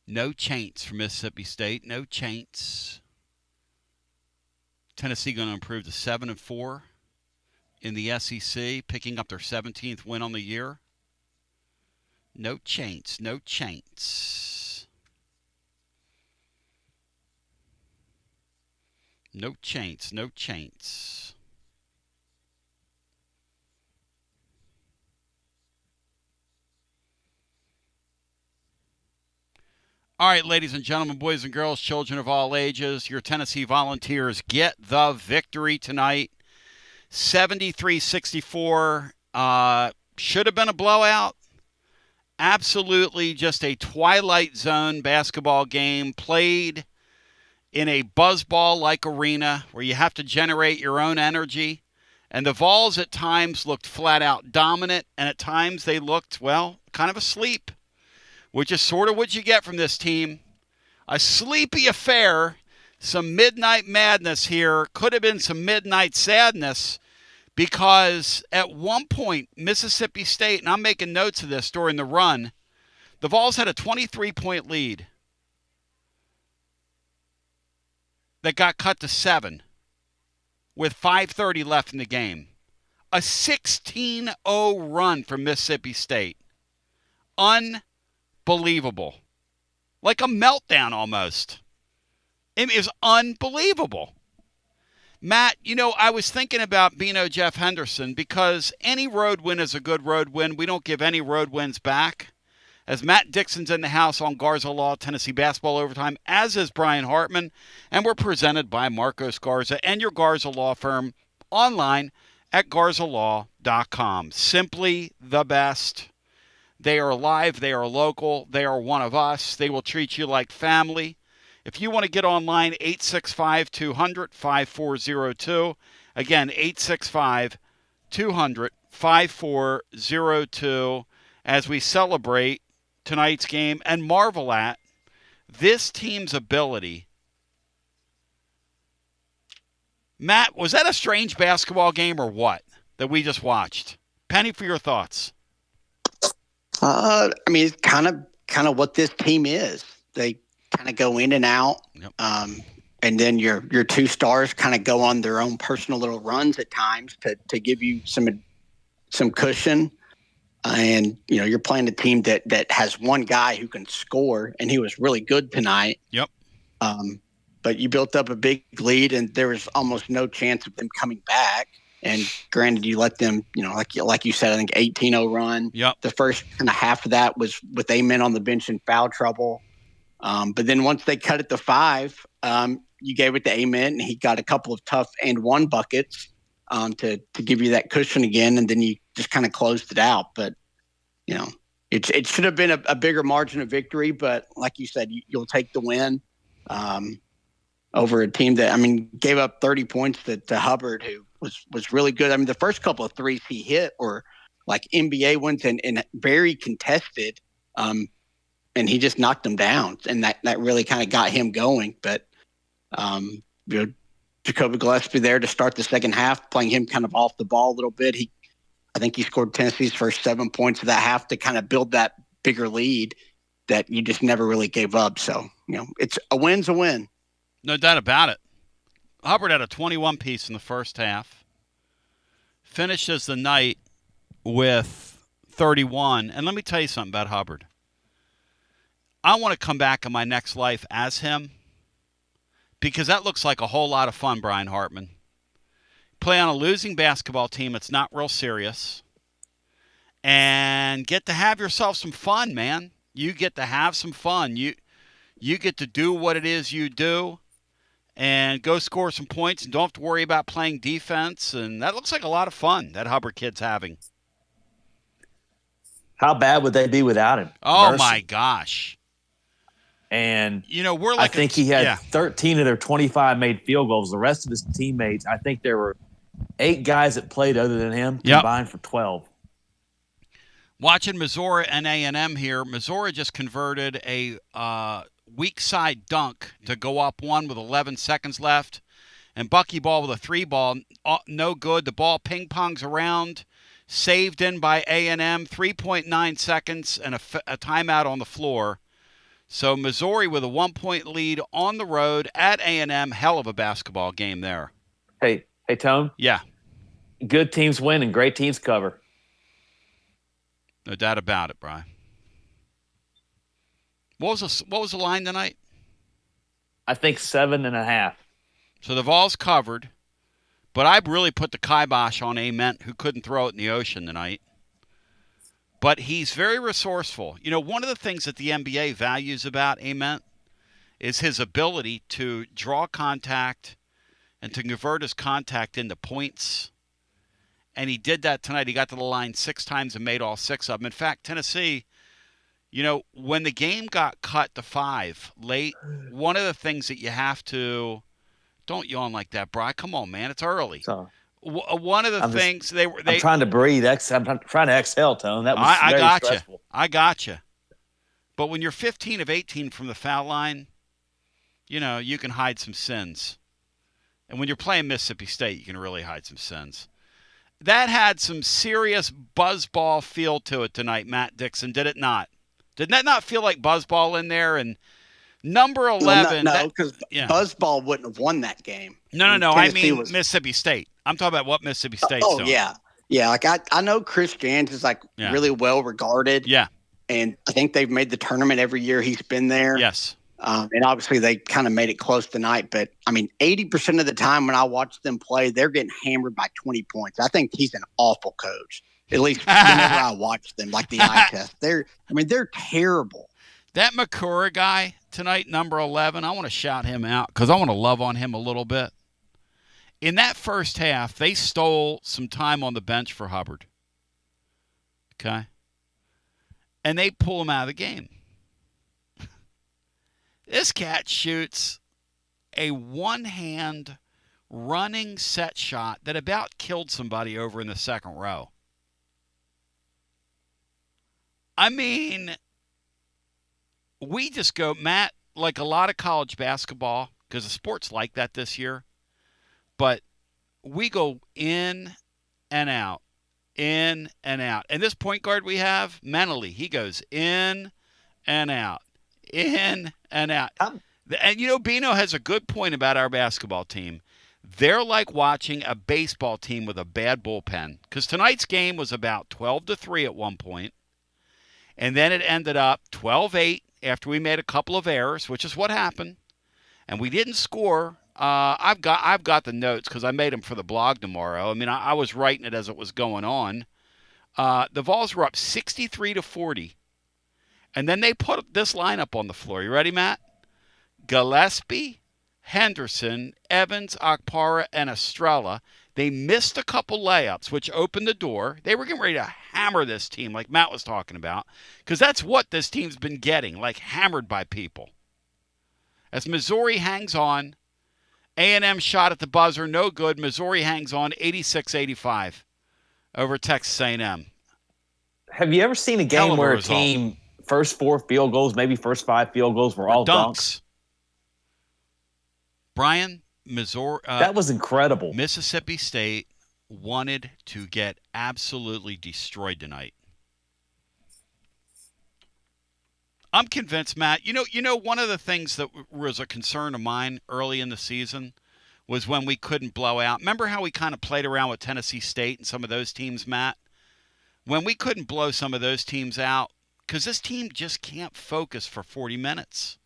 No chance for Mississippi State. No chance. Tennessee going to improve to 7-4 in the SEC, picking up their 17th win on the year. No chance. No chance. No chance. No chance. All right, ladies and gentlemen, boys and girls, children of all ages, your Tennessee Volunteers get the victory tonight. 73-64. Should have been a blowout. Absolutely just a Twilight Zone basketball game played in a buzzball-like arena where you have to generate your own energy. And the Vols at times looked flat-out dominant, and at times they looked, well, kind of asleep, which is sort of what you get from this team. A sleepy affair, some midnight madness here. Could have been some midnight sadness because at one point, Mississippi State, and I'm making notes of this during the run, the Vols had a 23-point lead that got cut to 7 with 5:30 left in the game. A 16-0 run from Mississippi State. Unbelievable. Like a meltdown almost. It was unbelievable. Matt, I was thinking about Bino Jeff Henderson because any road win is a good road win. We don't give any road wins back. As Matt Dixon's in the house on Garza Law, Tennessee Basketball Overtime, as is Brian Hartman, and we're presented by Marcos Garza and your Garza Law firm online at garzalaw.com. Simply the best. They are live. They are local. They are one of us. They will treat you like family. If you want to get online, 865-200-5402. Again, 865-200-5402 as we celebrate tonight's game and marvel at this team's ability. Matt, was that a strange basketball game or what that we just watched? Penny, for your thoughts. It's kind of what this team is. They kind of go in and out. Yep. And then your two stars kind of go on their own personal little runs at times to give you some cushion. And, you're playing a team that has one guy who can score, and he was really good tonight. Yep. But you built up a big lead, and there was almost no chance of them coming back. And granted, you let them, like you said, I think 18-0 run. Yep. The first kind of half of that was with Amen on the bench in foul trouble. But then once they cut it to 5, you gave it to Amen, and he got a couple of tough and one buckets to give you that cushion again, and then you just kind of closed it out. But, it should have been a bigger margin of victory. But like you said, you'll take the win over a team that, gave up 30 points to Hubbard, who was really good. The first couple of threes he hit were like NBA ones and very contested. And he just knocked them down, and that really kind of got him going. But, Jacoby Gillespie there to start the second half, playing him kind of off the ball a little bit. I think he scored Tennessee's first 7 points of that half to kind of build that bigger lead that you just never really gave up. So, it's a win's a win. No doubt about it. Hubbard had a 21-piece in the first half. Finishes the night with 31. And let me tell you something about Hubbard. I want to come back in my next life as him because that looks like a whole lot of fun, Brian Hartman. Play on a losing basketball team that's not real serious and get to have yourself some fun, man. You get to have some fun. You get to do what it is you do and go score some points and don't have to worry about playing defense. And that looks like a lot of fun that Hubbard kid's having. How bad would they be without him? Oh, my gosh. And we're like I think he had 13 of their 25 made field goals. The rest of his teammates, I think there were 8 guys that played other than him, combined for 12. Watching Missouri and A&M here, Missouri just converted a weak side dunk to go up one with 11 seconds left. And Bucky Ball with a 3-ball, no good. The ball ping-pongs around, saved in by A&M, 3.9 seconds and a timeout on the floor. So Missouri with a 1-point lead on the road at A&M. Hell of a basketball game there. Hey, Tone. Yeah. Good teams win and great teams cover. No doubt about it, Brian. What was the line tonight? I think 7.5. So the Vols covered, but I really put the kibosh on Ament, who couldn't throw it in the ocean tonight. But he's very resourceful. You know, one of the things that the NBA values about Ament is his ability to draw contact and to convert his contact into points. And he did that tonight. He got to the line 6 times and made all 6 of them. In fact, Tennessee, you know, when the game got cut to 5 late, one of the things that you have to – don't yawn like that, Bri. Come on, man. It's early. So, one of the things they – I'm trying to breathe. I'm trying to exhale, Tone. That was very stressful. I got you. But when you're 15 of 18 from the foul line, you know, you can hide some sins. And when you're playing Mississippi State, you can really hide some sins. That had some serious buzzball feel to it tonight, Matt Dixon, did it not? Did that not feel like buzzball in there? And number 11. No, because buzzball wouldn't have won that game. No. I mean Mississippi State. I'm talking about what Mississippi State's doing. Yeah. Like I know Chris Jans is really well regarded. Yeah. And I think they've made the tournament every year he's been there. Yes. And obviously they kind of made it close tonight. But, I mean, 80% of the time when I watch them play, they're getting hammered by 20 points. I think he's an awful coach, at least whenever I watch them, like the eye test. They're terrible. That Makura guy tonight, number 11, I want to shout him out because I want to love on him a little bit. In that first half, they stole some time on the bench for Hubbard. Okay? And they pull him out of the game. This cat shoots a one-hand running set shot that about killed somebody over in the second row. I mean, we just go, Matt, like a lot of college basketball, because the sport's like that this year, but we go in and out, in and out. And this point guard we have, mentally, he goes in and out. In and out. And, you know, Bino has a good point about our basketball team. They're like watching a baseball team with a bad bullpen. Because tonight's game was about 12-3 at one point. And then it ended up 12-8 after we made a couple of errors, which is what happened. And we didn't score. I've got the notes because I made them for the blog tomorrow. I mean, I was writing it as it was going on. The Vols were up 63-40. And then they put this lineup on the floor. You ready, Matt? Gillespie, Henderson, Evans, Okpara, and Estrella. They missed a couple layups, which opened the door. They were getting ready to hammer this team, like Matt was talking about, because that's what this team's been getting, like hammered by people. As Missouri hangs on, A&M shot at the buzzer, no good. Missouri hangs on 86-85 over Texas A&M. Have you ever seen a game where a team first 4 field goals, maybe first 5 field goals were all dunks? Brian, Missouri. That was incredible. Mississippi State wanted to get absolutely destroyed tonight. I'm convinced, Matt. You know, one of the things that was a concern of mine early in the season was when we couldn't blow out. Remember how we kind of played around with Tennessee State and some of those teams, Matt? When we couldn't blow some of those teams out, because this team just can't focus for 40 minutes.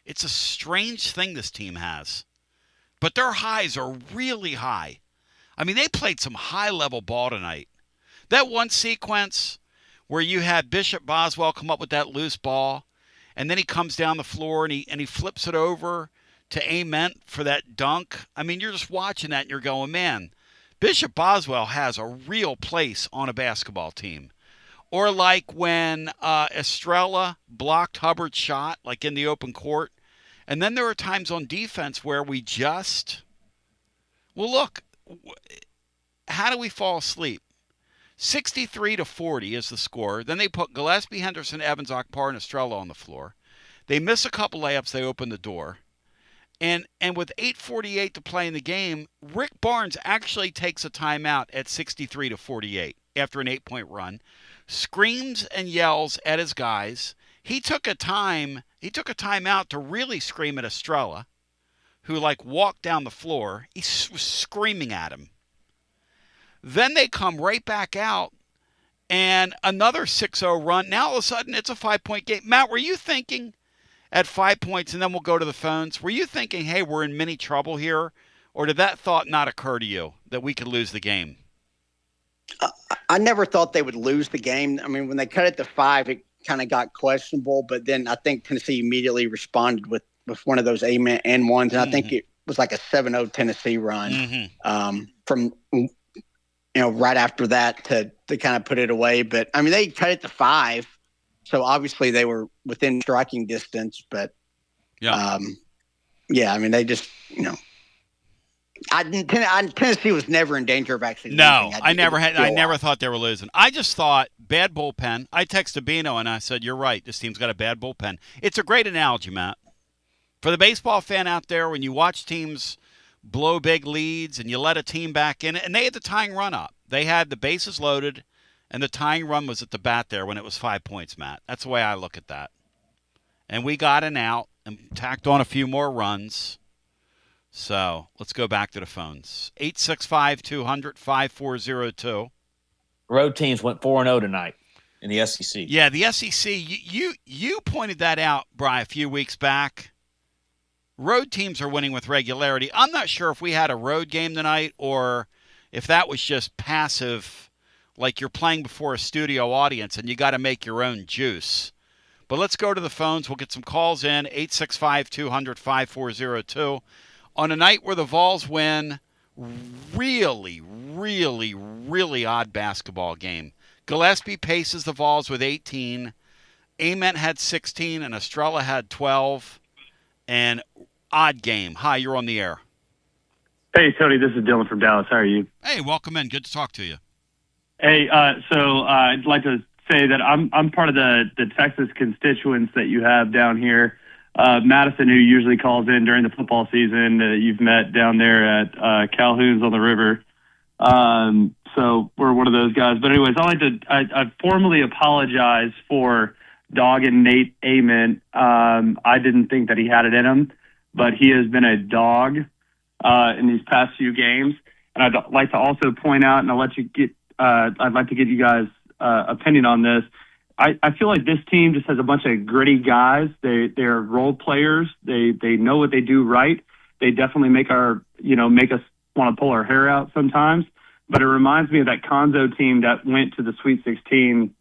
It's a strange thing this team has. But their highs are really high. I mean, they played some high-level ball tonight. That one sequence where you had Bishop Boswell come up with that loose ball, and then he comes down the floor and he flips it over to Ament for that dunk. I mean, you're just watching that and you're going, man, Bishop Boswell has a real place on a basketball team. Or like when Estrella blocked Hubbard's shot, like in the open court. And then there were times on defense where we just, well, look, how do we fall asleep? 63-40 is the score. Then they put Gillespie, Henderson, Evans, Okpara, and Estrella on the floor. They miss a couple layups. They open the door. And with 8:48 to play in the game, Rick Barnes actually takes a timeout at 63-48 after an 8-point run. Screams and yells at his guys. He took a time out to really scream at Estrella, who walked down the floor. He was screaming at him. Then they come right back out and another 6-0 run. Now all of a sudden it's a 5-point game. Matt, were you thinking at 5 points, and then we'll go to the phones, were you thinking, hey, we're in mini trouble here? Or did that thought not occur to you that we could lose the game? I never thought they would lose the game. I mean, when they cut it to 5, it kind of got questionable. But then I think Tennessee immediately responded with one of those amen and ones. And I think it was like a 7-0 Tennessee run from right after that to kind of put it away. But, I mean, they cut it to 5. So obviously they were within striking distance, but I mean, they just, Tennessee was never in danger of actually losing. No, I never thought they were losing. I just thought bad bullpen. I texted Bino and I said, you're right. This team's got a bad bullpen. It's a great analogy, Matt. For the baseball fan out there, when you watch teams blow big leads and you let a team back in, and they had the tying run up. They had the bases loaded. And the tying run was at the bat there when it was 5 points, Matt. That's the way I look at that. And we got an out and tacked on a few more runs. So let's go back to the phones. 865-200-5402. Road teams went 4-0 tonight in the SEC. Yeah, the SEC. You pointed that out, Bri, a few weeks back. Road teams are winning with regularity. I'm not sure if we had a road game tonight or if that was just passive, like you're playing before a studio audience and you got to make your own juice. But let's go to the phones. We'll get some calls in, 865-200-5402. On a night where the Vols win, really, really, really odd basketball game. Gillespie paces the Vols with 18. Ament had 16 and Estrella had 12. And odd game. Hi, you're on the air. Hey, Tony, this is Dylan from Dallas. How are you? Hey, welcome in. Good to talk to you. Hey, so I'd like to say that I'm part of the Texas constituents that you have down here. Madison, who usually calls in during the football season, you've met down there at Calhoun's on the river. So we're one of those guys. But anyways, I formally apologize for dogging Nate Ament. I didn't think that he had it in him, but he has been a dog in these past few games. And I'd like to also point out, and I'd like to get you guys' opinion on this. I feel like this team just has a bunch of gritty guys. They're role players. They know what they do right. They definitely make us want to pull our hair out sometimes. But it reminds me of that Conzo team that went to the Sweet 16,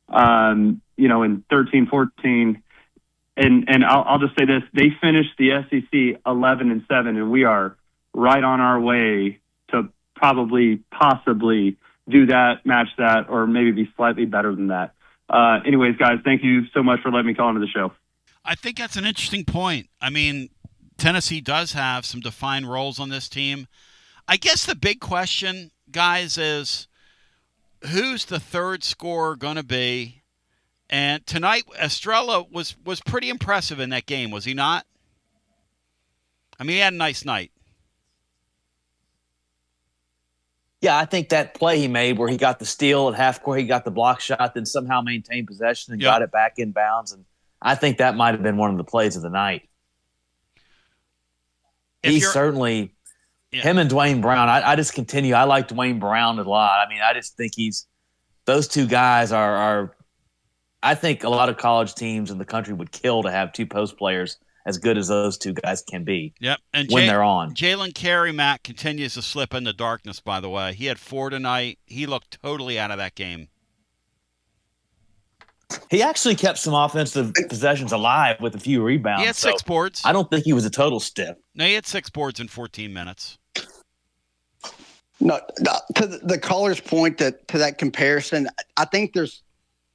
in 13-14. And I'll just say this: they finished the SEC 11-7, and we are right on our way to possibly do that, match that, or maybe be slightly better than that. Anyways, guys, thank you so much for letting me call into the show. I think that's an interesting point. I mean, Tennessee does have some defined roles on this team. I guess the big question, guys, is who's the third scorer going to be? And tonight, Estrella was pretty impressive in that game, was he not? I mean, he had a nice night. Yeah, I think that play he made where he got the steal at half court, he got the block shot, then somehow maintained possession and got it back in bounds. And I think that might have been one of the plays of the night. He's certainly him and Dwayne Brown. I just continue. I like Dwayne Brown a lot. I mean, I just think those two guys are I think a lot of college teams in the country would kill to have two post players as good as those two guys can be. Yep, and when they're on. Jalen Carey, Matt, continues to slip into darkness, by the way. He had 4 tonight. He looked totally out of that game. He actually kept some offensive possessions alive with a few rebounds. He had 6 boards. I don't think he was a total stiff. No, he had 6 boards in 14 minutes. No, to the caller's point to that comparison, I think there's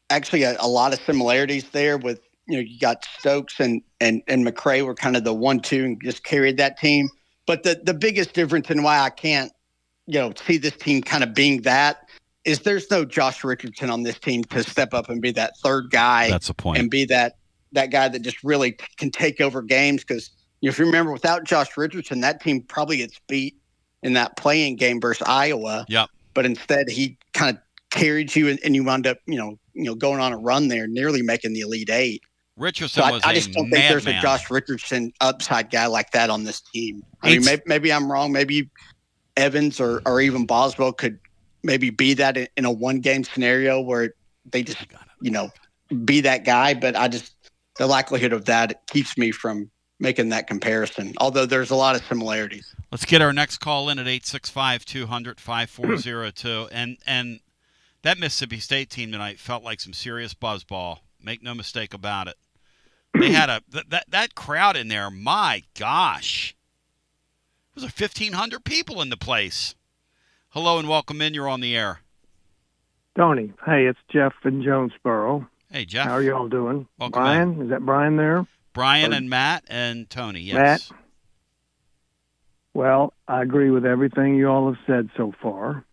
actually a lot of similarities there with, you got Stokes and McCray were kind of the 1-2 and just carried that team. But the biggest difference in why I can't, see this team kind of being that is there's no Josh Richardson on this team to step up and be that third guy. That's the point. And be that guy that just really can take over games. Because if you remember, without Josh Richardson, that team probably gets beat in that playing game versus Iowa. Yep. But instead, he kind of carried you and you wound up, going on a run there, nearly making the Elite Eight. Richardson So was I just don't think there's a madman. Josh Richardson upside guy like that on this team. I mean, maybe I'm wrong. Maybe Evans or even Boswell could maybe be that in a one-game scenario where they just, be that guy. But the likelihood of that keeps me from making that comparison, although there's a lot of similarities. Let's get our next call in at 865-200-5402. And that Mississippi State team tonight felt like some serious buzzball. Make no mistake about it. They had that crowd in there. My gosh. It was 1,500 people in the place. Hello and welcome in. You're on the air. Tony, hey, it's Jeff in Jonesboro. Hey, Jeff. How are y'all doing? Welcome Brian, in. Is that Brian there? Brian and Matt and Tony, yes. Matt? Well, I agree with everything you all have said so far,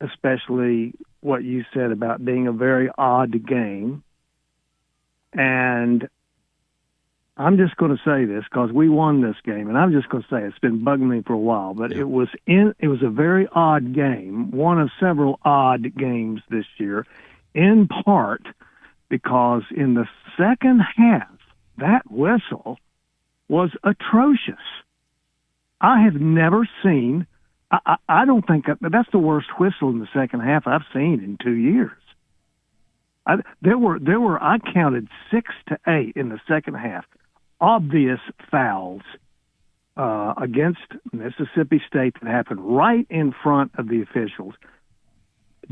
especially what you said about being a very odd game. And I'm just going to say this because we won this game, and I'm just going to say it's been bugging me for a while, but it was a very odd game, one of several odd games this year, in part because in the second half, that whistle was atrocious. I have never seen, I don't think that's the worst whistle in the second half I've seen in 2 years. I counted 6 to 8 in the second half, obvious fouls against Mississippi State that happened right in front of the officials.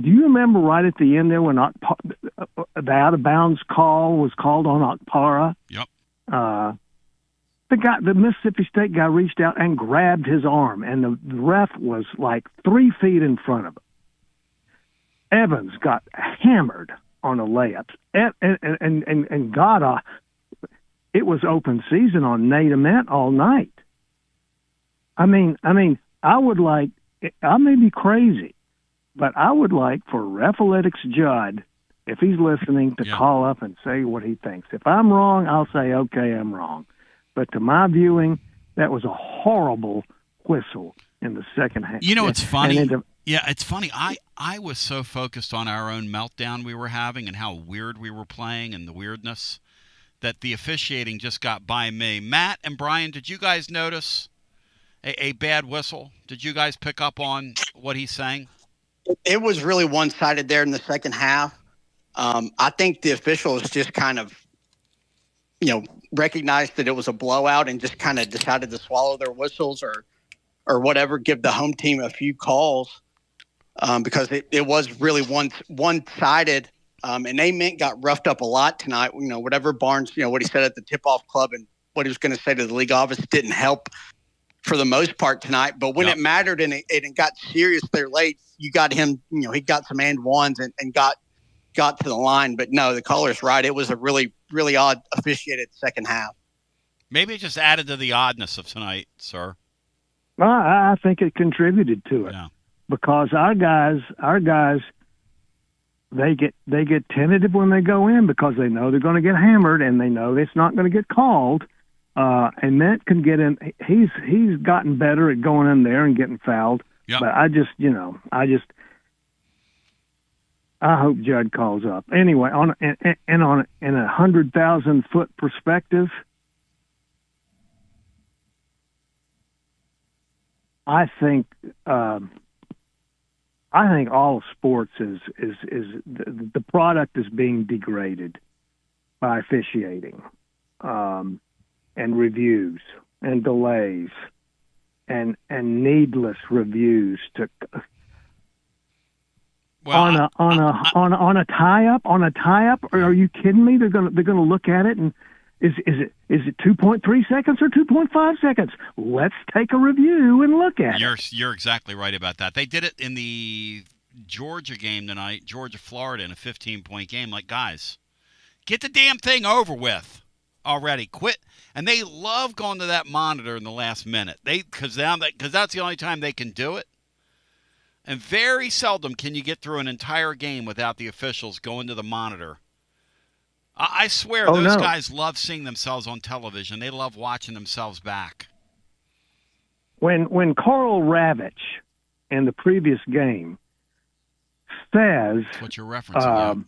Do you remember right at the end there when the out-of-bounds call was called on Okpara? Yep. The Mississippi State guy reached out and grabbed his arm, and the ref was like 3 feet in front of him. Evans got hammered on a layup, and got it was open season on Nate Ament all night. I mean, I would like, I may be crazy, but I would like for Refaletics Judd, if he's listening, to call up and say what he thinks. If I'm wrong, I'll say, okay, I'm wrong. But to my viewing, that was a horrible whistle in the second half. You know, it's funny. It's funny. I was so focused on our own meltdown we were having and how weird we were playing and the weirdness that the officiating just got by me. Matt and Brian, did you guys notice a bad whistle? Did you guys pick up on what he's saying? It was really one-sided there in the second half. I think the officials just kind of, recognized that it was a blowout and just kind of decided to swallow their whistles or whatever, give the home team a few calls because it was really one-sided. And Ament got roughed up a lot tonight. Whatever Barnes, what he said at the tip-off club and what he was going to say to the league office didn't help for the most part tonight. But when it mattered and it got serious there late, you got him, he got some and ones and got to the line. But no, the caller's right. It was a really, really odd officiated second half. Maybe it just added to the oddness of tonight, sir. Well, I think it contributed to it because our guys, they get tentative when they go in because they know they're going to get hammered and they know it's not going to get called. And Matt can get in. He's gotten better at going in there and getting fouled. Yep. But I hope Judd calls up. Anyway, on a 100,000-foot perspective, I think all of sports is the product is being degraded by officiating, and reviews and delays and needless reviews to. Well, on a tie up. Are you kidding me? They're gonna look at it and is it 2.3 seconds or 2.5 seconds? Let's take a review and look at it. You're exactly right about that. They did it in the Georgia game tonight, Georgia-Florida, in a 15-point game. Like, guys, get the damn thing over with already. Quit. And they love going to that monitor in the last minute. Because that's the only time they can do it. And very seldom can you get through an entire game without the officials going to the monitor. I swear those guys love seeing themselves on television. They love watching themselves back. When Carl Ravitch in the previous game says... That's what you're referencing,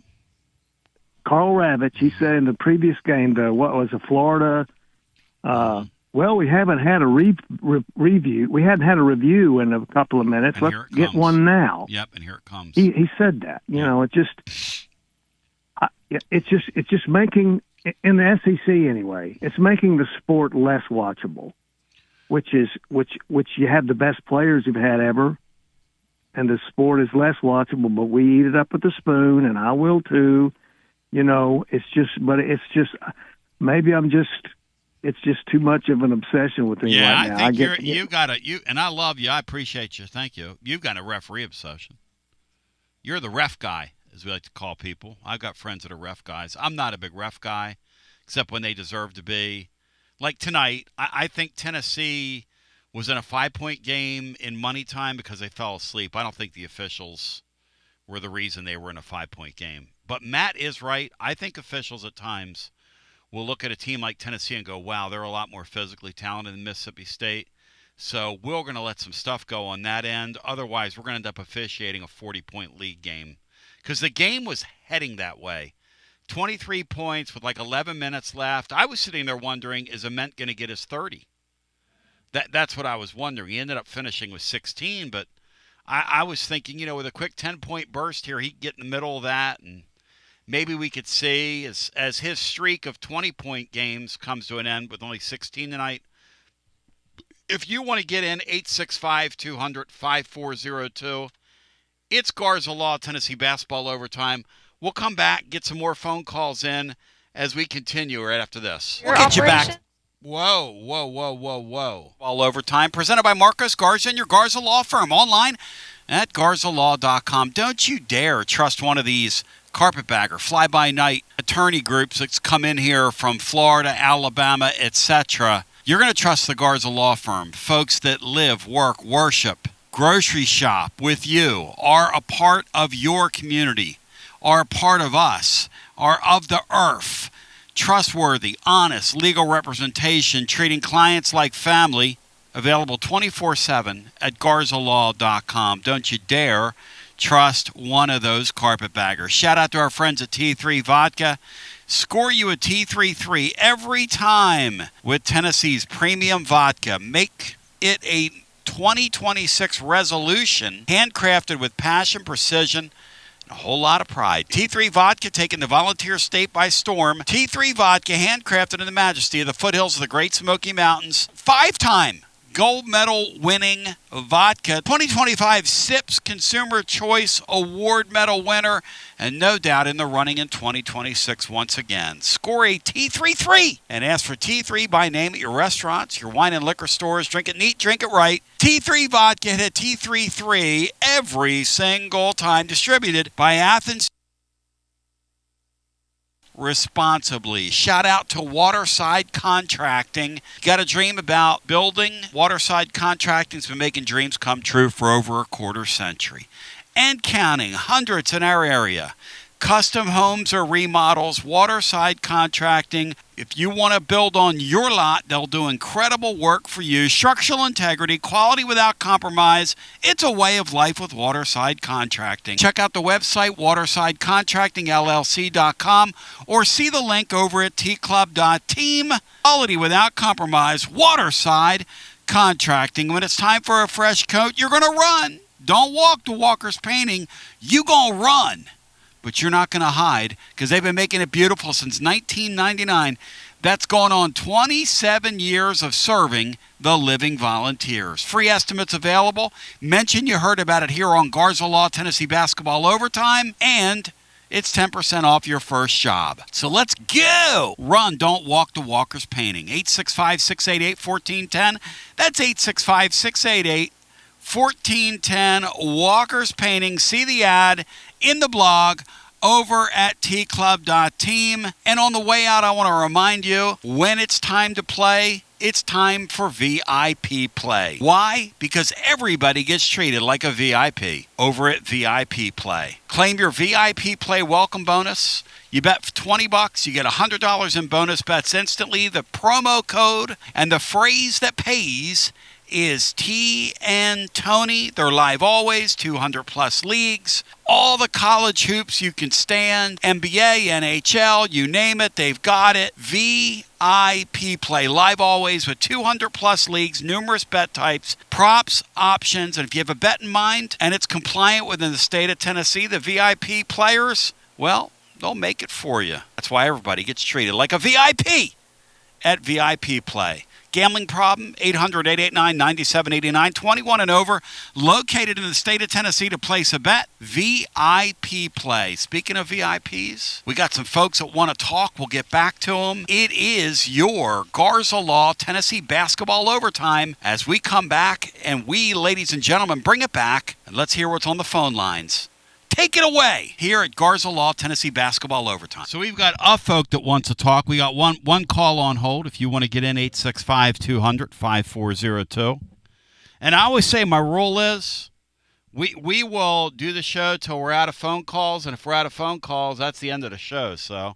Carl Ravitch, he said in the previous game, what was it, Florida? Well, we haven't had a review. We hadn't had a review in a couple of minutes. And Let's get one now. Yep, and here it comes. He said that. You know, it's just making, in the SEC anyway, it's making the sport less watchable, which you have the best players you've had ever, and the sport is less watchable. But we eat it up with a spoon, and I will too. You know, it's just maybe it's just too much of an obsession with me right now. I think you got it. And I love you. I appreciate you. Thank you. You've got a referee obsession. You're the ref guy, as we like to call people. I've got friends that are ref guys. I'm not a big ref guy, except when they deserve to be. Like tonight, I think Tennessee was in a 5-point game in money time because they fell asleep. I don't think the officials were the reason they were in a 5-point game. But Matt is right. I think officials at times will look at a team like Tennessee and go, wow, they're a lot more physically talented than Mississippi State. So we're going to let some stuff go on that end. Otherwise, we're going to end up officiating a 40-point league game. Because the game was heading that way. 23 points with like 11 minutes left. I was sitting there wondering, is Ament going to get his 30? That's what I was wondering. He ended up finishing with 16, but I was thinking, you know, with a quick 10-point burst here, he could get in the middle of that, and maybe we could see, as his streak of 20-point games comes to an end with only 16 tonight. If you want to get in, 865-200-5402. It's Garza Law, Tennessee Basketball Overtime. We'll come back, get some more phone calls in as we continue right after this. We'll get you back. Whoa. All Overtime, presented by Marcos Garza and your Garza Law firm. Online at garzalaw.com. Don't you dare trust one of these carpetbagger, fly-by-night attorney groups that's come in here from Florida, Alabama, etc. You're going to trust the Garza Law firm. Folks that live, work, worship, grocery shop with you, are a part of your community, are a part of us, are of the earth. Trustworthy, honest legal representation, treating clients like family. Available 24/7 at garzalaw.com. Don't you dare trust one of those carpetbaggers. Shout out to our friends at T3 Vodka. Score you a T3-3 every time with Tennessee's premium vodka. Make it a 2026 resolution, handcrafted with passion, precision, and a whole lot of pride. T3 Vodka, taking the volunteer state by storm. T3 Vodka, handcrafted in the majesty of the foothills of the Great Smoky Mountains. 5-time gold medal winning vodka, 2025 SIPS Consumer Choice Award medal winner, and no doubt in the running in 2026 once again. Score a T3-3 and ask for T3 by name at your restaurants, your wine and liquor stores. Drink it neat, drink it right. T3 Vodka, hit a T3-3 every single time. Distributed by Athens responsibly. Shout out to Waterside Contracting. Got a dream about building? Waterside Contracting's been making dreams come true for over a quarter century and counting. Hundreds in our area. Custom homes or remodels, Waterside Contracting. If you want to build on your lot, they'll do incredible work for you. Structural integrity, quality without compromise. It's a way of life with Waterside Contracting. Check out the website, watersidecontractingllc.com, or see the link over at tclub.team. Quality without compromise, Waterside Contracting. When it's time for a fresh coat, you're going to run. Don't walk to Walker's Painting. You going to run. But you're not going to hide, because they've been making it beautiful since 1999. That's going on 27 years of serving the living volunteers. Free estimates available. Mention you heard about it here on Garza Law, Tennessee Basketball Overtime, and it's 10% off your first job. So let's go. Run, don't walk to Walker's Painting. 865-688-1410. That's 865-688-1410. Walker's Painting. See the ad in the blog over at tclub.team. And on the way out, I want to remind you, when it's time to play, it's time for VIP play. Why? Because everybody gets treated like a VIP over at VIP play. Claim your VIP play welcome bonus. You bet $20, you get $100 in bonus bets instantly. The promo code and the phrase that pays is T and Tony. They're live always, 200-plus leagues. All the college hoops you can stand, NBA, NHL, you name it, they've got it. VIP Play, live always with 200-plus leagues, numerous bet types, props, options, and if you have a bet in mind and it's compliant within the state of Tennessee, the VIP players, well, they'll make it for you. That's why everybody gets treated like a VIP at VIP Play. Gambling problem, 800-889-9789, 21 and over, located in the state of Tennessee to place a bet, VIP Play. Speaking of VIPs, we got some folks that want to talk. We'll get back to them. It is your Garza Law Tennessee Basketball Overtime as we come back, and we, ladies and gentlemen, bring it back, and let's hear what's on the phone lines. Take it away here at Garza Law Tennessee Basketball Overtime. So we've got a folk that wants to talk. We got one call on hold. If you want to get in, 865-200-5402. And I always say my rule is we will do the show till we're out of phone calls, and if we're out of phone calls, that's the end of the show. So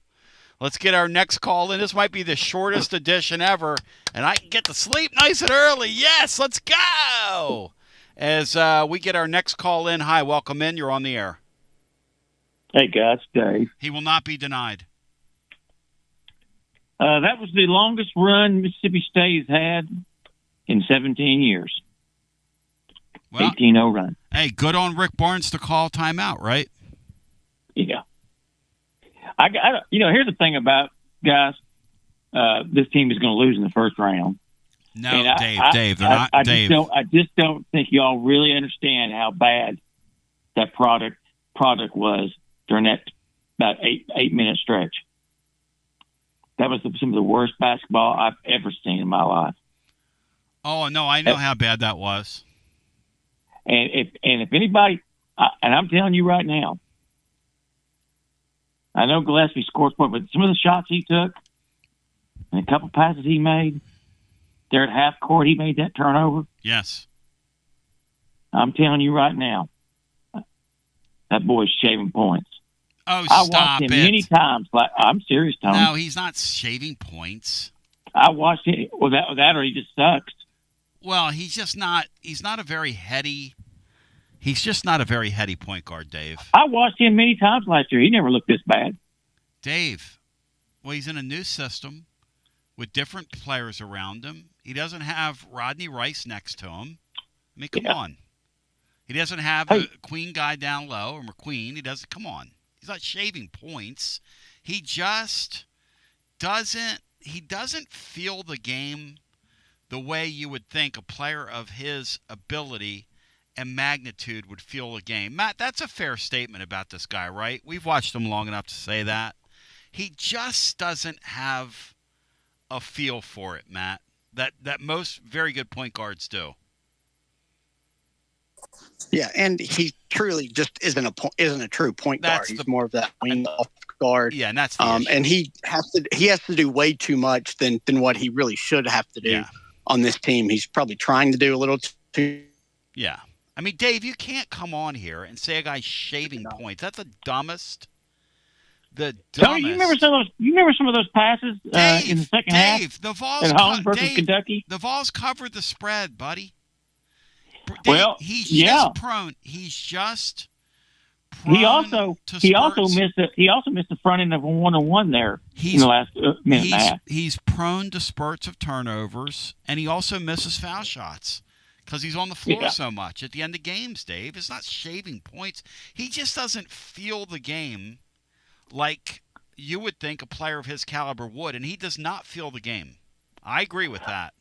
let's get our next call in. This might be the shortest edition ever, and I can get to sleep nice and early. Yes, let's go! As we get our next call in. Hi, welcome in. You're on the air. Hey, guys, Dave. He will not be denied. That was the longest run Mississippi State has had in 17 years. Well, 18-0 run. Hey, good on Rick Barnes to call timeout, right? Yeah. Here's the thing about, guys, this team is going to lose in the first round. No, and Dave, they're not. Dave. I just don't think y'all really understand how bad that product was during that about 8-minute stretch. That was some of the worst basketball I've ever seen in my life. Oh no, I know how bad that was. And if anybody, and I'm telling you right now, I know Gillespie scored point, but some of the shots he took and a couple passes he made, there at half court, he made that turnover. Yes. I'm telling you right now, that boy's shaving points. Oh, I stop watched him it. many times. I'm serious, Tony. No, he's not shaving points. I watched him. Well, that or he just sucks. Well, he's not a very heady point guard, Dave. I watched him many times last year. He never looked this bad. Dave, well, he's in a new system with different players around him. He doesn't have Rodney Rice next to him. I mean, come on. He doesn't have a Queen guy down low, or McQueen. He doesn't. Come on. He's not shaving points. He just doesn't. He doesn't feel the game the way you would think a player of his ability and magnitude would feel the game. Matt, that's a fair statement about this guy, right? We've watched him long enough to say that. He just doesn't have a feel for it, Matt, that most very good point guards do. Yeah, and he truly just isn't a true point guard. He's more of that wing off guard. Yeah, and that's the issue. And he has to do way too much than what he really should have to do on this team. He's probably trying to do a little too. Yeah, I mean, Dave, you can't come on here and say a guy's shaving points. That's the dumbest. Tony, you remember some of those passes in the second half? Dave, the Vols versus Kentucky. The Vols covered the spread, buddy. Dave, he's just prone. He's just prone. He also missed the front end of a 1-on-1 there in the last minute and a half. He's prone to spurts of turnovers, and he also misses foul shots because he's on the floor so much at the end of games. Dave, it's not shaving points. He just doesn't feel the game like you would think a player of his caliber would, and he does not feel the game. I agree with that.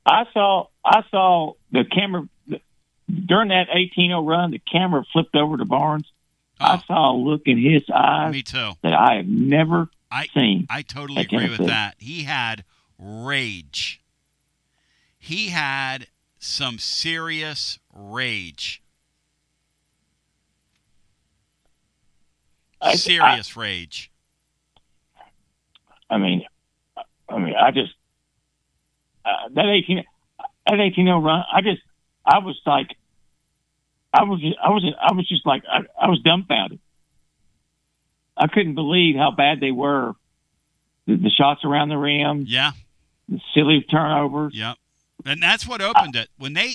I saw the camera during that 18-0 run. The camera flipped over to Barnes. I saw a look in his eyes. Me too. That I have never seen. I totally agree with that. He had rage. He had some serious rage. Serious rage. I mean, I just that 18-0 run. I was dumbfounded. I couldn't believe how bad they were. The shots around the rim. Yeah. The silly turnovers. Yep. And that's what opened it. When they,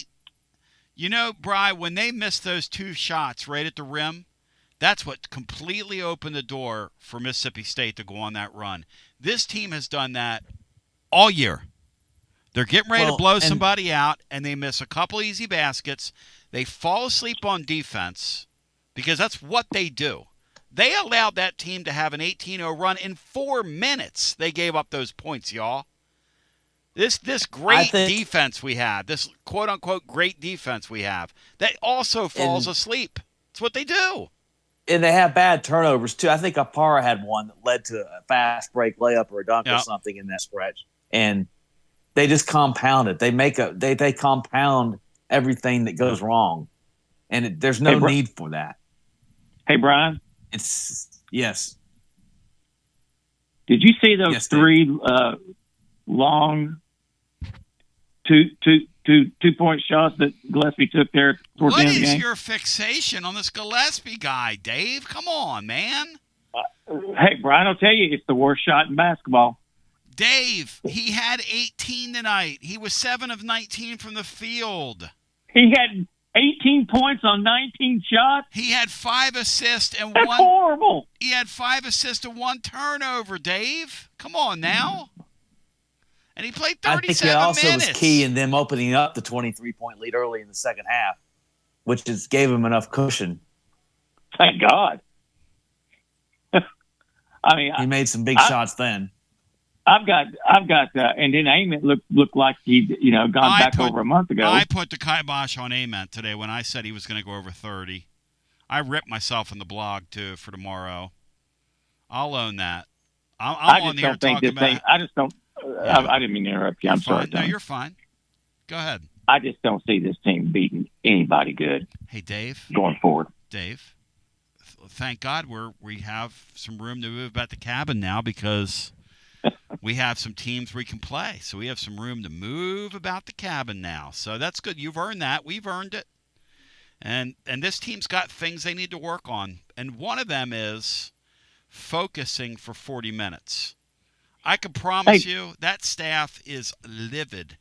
Bri, when they missed those 2 shots right at the rim, that's what completely opened the door for Mississippi State to go on that run. This team has done that all year. They're getting ready to blow somebody out, and they miss a couple easy baskets. They fall asleep on defense because that's what they do. They allowed that team to have an 18-0 run in 4 minutes. They gave up those points, y'all. This great defense we have, this quote-unquote great defense we have, that also falls asleep. It's what they do. And they have bad turnovers, too. I think Apara had one that led to a fast break layup or a dunk or something in that stretch. And they just compound it. They compound everything that goes wrong. And there's no need for that. Hey, Brian. Yes. Did you see those 3 long 2-point shots that Gillespie took there towards the end of the game? What is your fixation on this Gillespie guy, Dave? Come on, man. Hey, Brian, I'll tell you, it's the worst shot in basketball. Dave, he had 18 tonight. He was 7 of 19 from the field. He had 18 points on 19 shots. He had 5 assists and That's horrible. He had 5 assists and 1 turnover, Dave. Come on now. And he played 37 minutes. I think it also was key in them opening up the 23-point lead early in the second half, which just gave him enough cushion. Thank God. I mean, he made some big shots then. I've got, and then Ament looked like he'd, gone back over a month ago. I put the kibosh on Ament today when I said he was going to go over 30. I ripped myself in the blog too for tomorrow. I'll own that. I'm on the air talking about. I just don't. I didn't mean to interrupt you. I'm sorry. No, you're fine. Go ahead. I just don't see this team beating anybody good. Hey, Dave. Going forward. Dave, thank God we have some room to move about the cabin now because we have some teams we can play. So we have some room to move about the cabin now. So that's good. You've earned that. We've earned it. And this team's got things they need to work on. And one of them is focusing for 40 minutes. I can promise you that staff is livid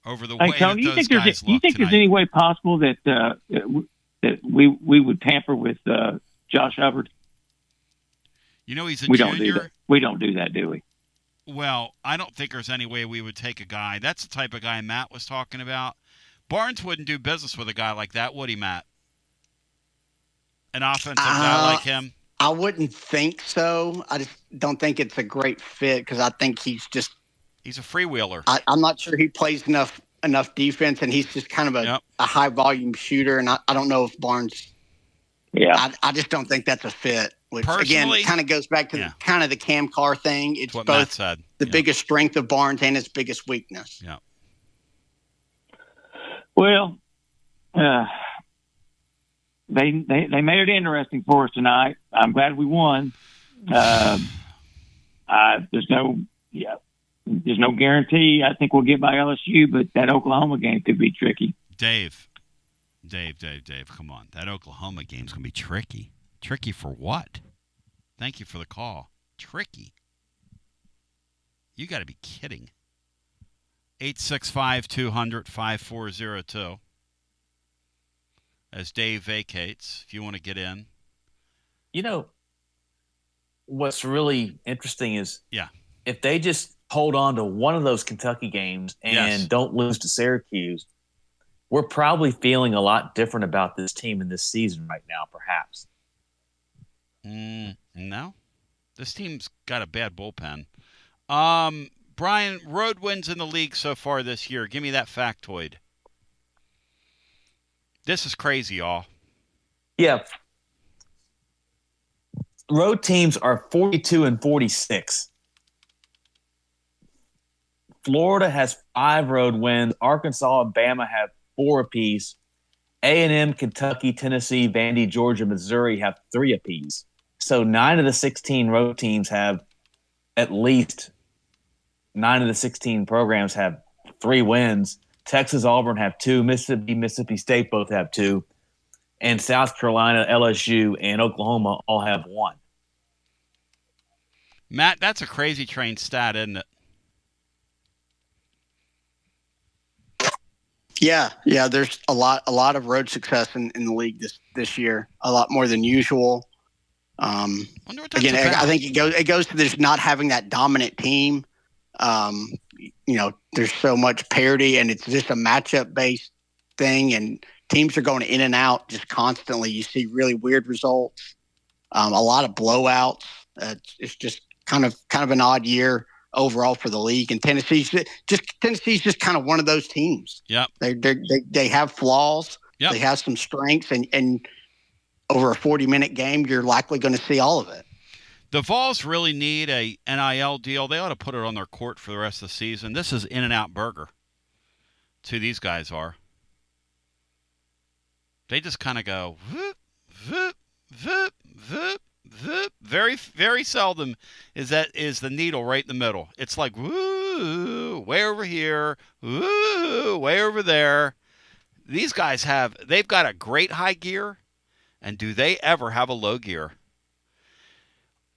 over the way Tony, that those guys look. You think there's any way possible that that we would tamper with Josh Hubbard? He's a junior. We don't do that, do we? Well, I don't think there's any way we would take a guy. That's the type of guy Matt was talking about. Barnes wouldn't do business with a guy like that, would he, Matt? An offensive guy like him? I wouldn't think so. I just don't think it's a great fit because I think he's a freewheeler. I'm not sure he plays enough defense, and he's just kind of a high volume shooter. And I don't know if Barnes. Yeah, I just don't think that's a fit. Which personally, again kind of goes back to the Cam Carr thing. It's what both Matt said. The biggest strength of Barnes and his biggest weakness. Yeah. Well, they made it interesting for us tonight. I'm glad we won. There's no guarantee. I think we'll get by LSU, but that Oklahoma game could be tricky. Dave, come on. That Oklahoma game's going to be tricky. Tricky for what? Thank you for the call. Tricky. You got to be kidding. 865-200-5402. As Dave vacates, if you want to get in. What's really interesting is if they just hold on to one of those Kentucky games and don't lose to Syracuse, we're probably feeling a lot different about this team in this season right now, perhaps. No. This team's got a bad bullpen. Brian, road wins in the league so far this year. Give me that factoid. This is crazy, y'all. Yeah. Road teams are 42 and 46. Florida has 5 road wins. Arkansas and Bama have 4 apiece. A&M, Kentucky, Tennessee, Vandy, Georgia, Missouri have 3 apiece. So 9 of the 16 road teams have at least 9 of the 16 programs have 3 wins. Texas, Auburn have 2. Mississippi State both have 2. And South Carolina, LSU, and Oklahoma all have 1. Matt, that's a crazy train stat, isn't it? Yeah, there's a lot of road success in the league this year, a lot more than usual. Wonder what that's Again, about. I think it goes to there's not having that dominant team. There's so much parity, and it's just a matchup based thing, and teams are going in and out just constantly. You see really weird results, a lot of blowouts. It's just kind of an odd year overall for the league, and Tennessee's just kind of one of those teams. Yep. They have flaws. Yep. They have some strengths, and over a 40-minute game, you're likely going to see all of it. The Vols really need a NIL deal. They ought to put it on their court for the rest of the season. This is In-N-Out Burger. That's who these guys are. They just kind of go, whoop, whoop, whoop, whoop, whoop. Very, very seldom is the needle right in the middle. It's like, woo, way over here, woo, way over there. These guys they've got a great high gear, and do they ever have a low gear?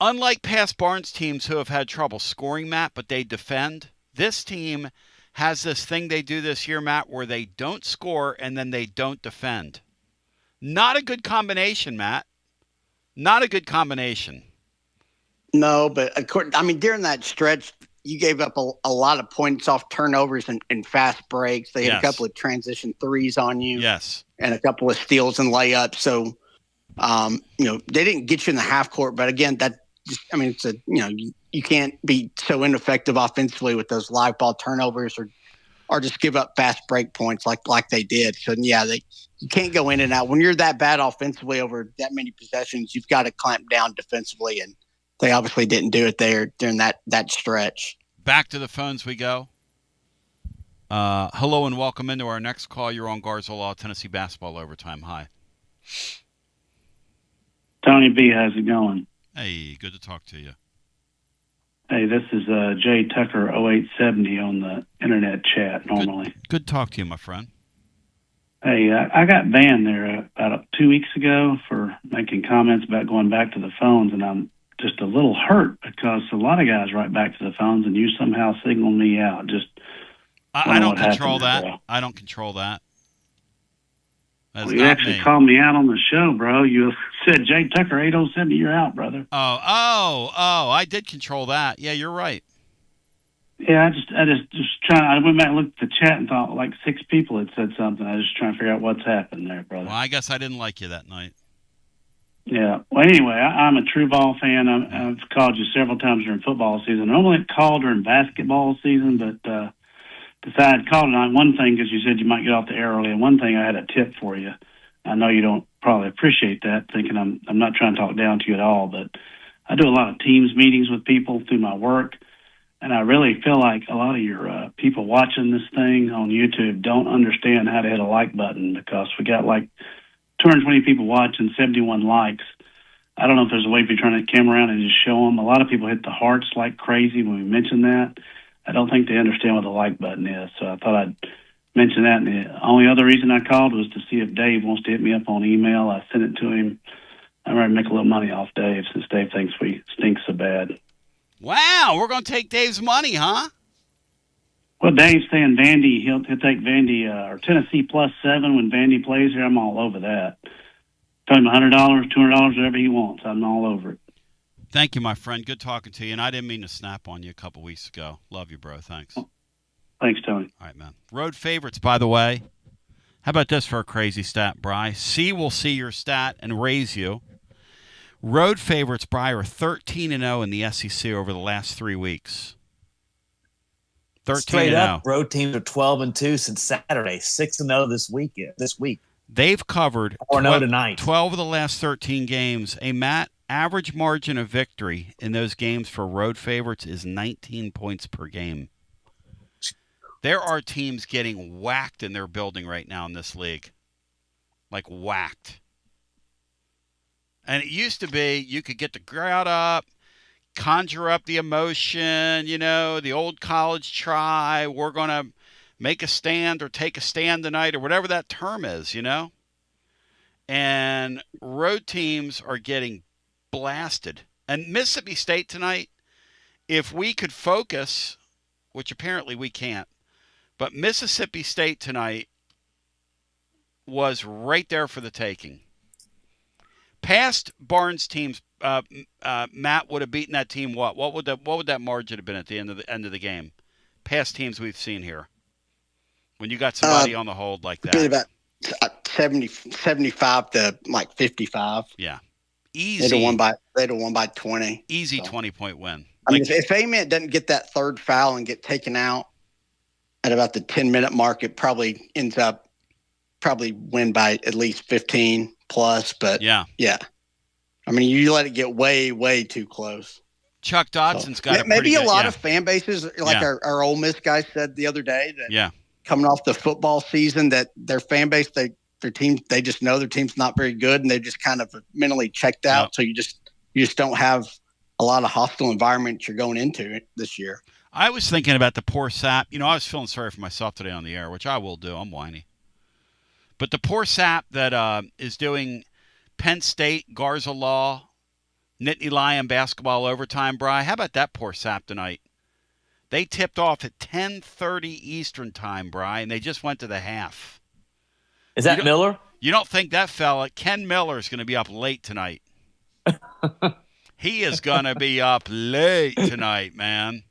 Unlike past Barnes teams who have had trouble scoring, Matt, but they defend, this team has this thing they do this year, Matt, where they don't score and then they don't defend. Not a good combination, Matt. Not a good combination. No, but during that stretch, you gave up a lot of points off turnovers and fast breaks. They had a couple of transition threes on you. Yes. And a couple of steals and layups. So, they didn't get you in the half court, but again, you can't be so ineffective offensively with those live ball turnovers or just give up fast break points like they did. So yeah, you can't go in and out. When you're that bad offensively over that many possessions, you've got to clamp down defensively, and they obviously didn't do it there during that stretch. Back to the phones we go. Hello and welcome into our next call. You're on Garza Law, Tennessee Basketball Overtime. Hi. Tony B, how's it going? Hey, good to talk to you. Hey, this is Jay Tucker 0870 on the internet chat normally. Good to talk to you, my friend. Hey, I got banned there about 2 weeks ago for making comments about going back to the phones, and I'm just a little hurt because a lot of guys write back to the phones, and you somehow signal me out. I don't control that. I don't control that. Well, you actually called me out on the show, bro. You said, Jay Tucker, 8070, you're out, brother. Oh, I did control that. Yeah, you're right. Yeah, I just trying. I went back and looked at the chat and thought like 6 people had said something. I was just trying to figure out what's happened there, brother. Well, I guess I didn't like you that night. Yeah. Well, anyway, I'm a true ball fan. I've called you several times during football season. I normally call during basketball season, but decided to call tonight. One thing, because you said you might get off the air early, and one thing I had a tip for you. I know you don't probably appreciate that, thinking I'm not trying to talk down to you at all, but I do a lot of Teams meetings with people through my work, and I really feel like a lot of your people watching this thing on YouTube don't understand how to hit a like button, because we got like 220 people watching, 71 likes. I don't know if there's a way if you turn the camera around and just show them. A lot of people hit the hearts like crazy when we mention that. I don't think they understand what the like button is, so I thought I'd mention that. And the only other reason I called was to see if Dave wants to hit me up on email. I sent it to him. I'm ready to make a little money off Dave, since Dave thinks we stink so bad. Wow, we're going to take Dave's money, huh? Well, Dave's saying Vandy, he'll take Vandy or Tennessee +7 when Vandy plays here. I'm all over that. Tell him $100, $200, whatever he wants. I'm all over it. Thank you, my friend. Good talking to you. And I didn't mean to snap on you a couple weeks ago. Love you, bro. Thanks. Thanks, Tony. All right, man. Road favorites, by the way. How about this for a crazy stat, Bry? C will see your stat and raise you. Road favorites, Bry, are 13-0 in the SEC over the last 3 weeks. 13-0. Straight up, road teams are 12-2 since Saturday. 6-0 this week. They've covered 4-0 tonight. 12 of the last 13 games. Matt, average margin of victory in those games for road favorites is 19 points per game. There are teams getting whacked in their building right now in this league. Like whacked. And it used to be you could get the crowd up, conjure up the emotion, the old college try, we're going to make a stand or take a stand tonight or whatever that term is, And road teams are getting blasted. And Mississippi State tonight, if we could focus, which apparently we can't, but Mississippi State tonight was right there for the taking. Past Barnes teams, Matt would have beaten that team. What would that margin have been at the end of the game? Past teams we've seen here, when you got somebody on the hold like that, been about 75 to like 55. Yeah, easy. They'd have won by 20. Easy 20-point win. I mean, if Ament doesn't get that third foul and get taken out at about the 10-minute mark, it probably ends up win by at least 15 plus. But yeah. I mean, you let it get way, way too close. Chuck Dodson's got maybe a lot of fan bases, like our Ole Miss guy said the other day, that coming off the football season, that their fan base, their team, they just know their team's not very good, and they just kind of mentally checked out. So you just don't have a lot of hostile environment you're going into this year. I was thinking about the poor sap. I was feeling sorry for myself today on the air, which I will do. I'm whiny. But the poor sap that is doing Penn State, Garza Law, Nittany Lion basketball overtime, Bri. How about that poor sap tonight? They tipped off at 10:30 Eastern time, Bri, and they just went to the half. Is that Miller? You don't think that fella, Ken Miller, is going to be up late tonight? He is going to be up late tonight, man.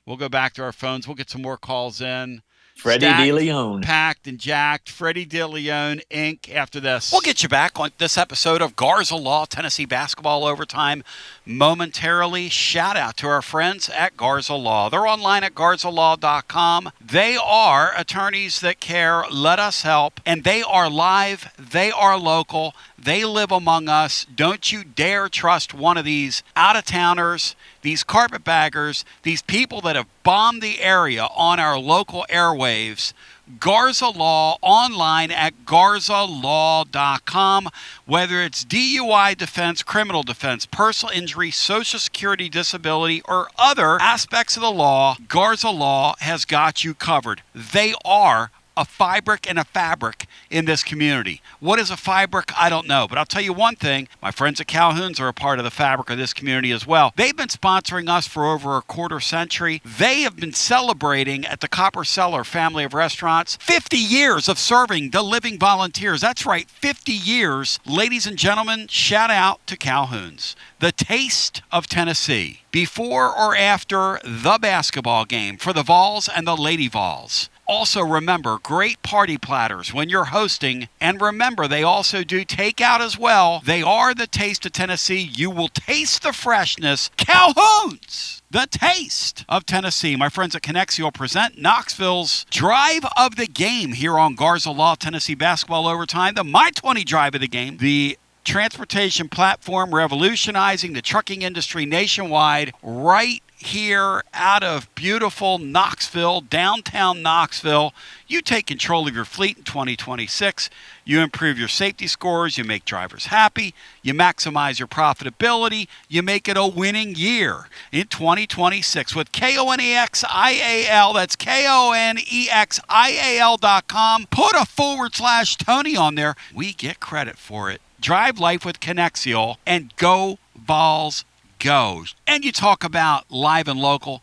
We'll go back to our phones. We'll get some more calls in. Freddie DeLeon. Packed and jacked. Freddie DeLeon, Inc. after this. We'll get you back on this episode of Garza Law, Tennessee Basketball Overtime momentarily. Shout out to our friends at Garza Law. They're online at garzalaw.com. They are attorneys that care. Let us help. And they are live. They are local. They live among us. Don't you dare trust one of these out-of-towners, these carpetbaggers, these people that have bombed the area on our local airwaves. Garza Law, online at garzalaw.com. Whether it's DUI defense, criminal defense, personal injury, Social Security disability, or other aspects of the law, Garza Law has got you covered. They are a fabric and a fabric in this community. What is a fabric? I don't know. But I'll tell you one thing. My friends at Calhoun's are a part of the fabric of this community as well. They've been sponsoring us for over a quarter century. They have been celebrating at the Copper Cellar family of restaurants 50 years of serving the living volunteers. That's right, 50 years. Ladies and gentlemen, shout out to Calhoun's. The taste of Tennessee. Before or after the basketball game for the Vols and the Lady Vols. Also, remember, great party platters when you're hosting. And remember, they also do takeout as well. They are the taste of Tennessee. You will taste the freshness. Calhoun's, the taste of Tennessee. My friends at Connexion present Knoxville's Drive of the Game here on Garza Law, Tennessee Basketball Overtime. The My 20 Drive of the Game. The transportation platform revolutionizing the trucking industry nationwide, right here out of beautiful Knoxville, downtown Knoxville. You take control of your fleet in 2026. You improve your safety scores. You make drivers happy. You maximize your profitability. You make it a winning year in 2026 with KONEXIAL. That's KONEXIAL.com. Put a /Tony on there. We get credit for it. Drive life with Connexion and go Vols go. And you talk about live and local.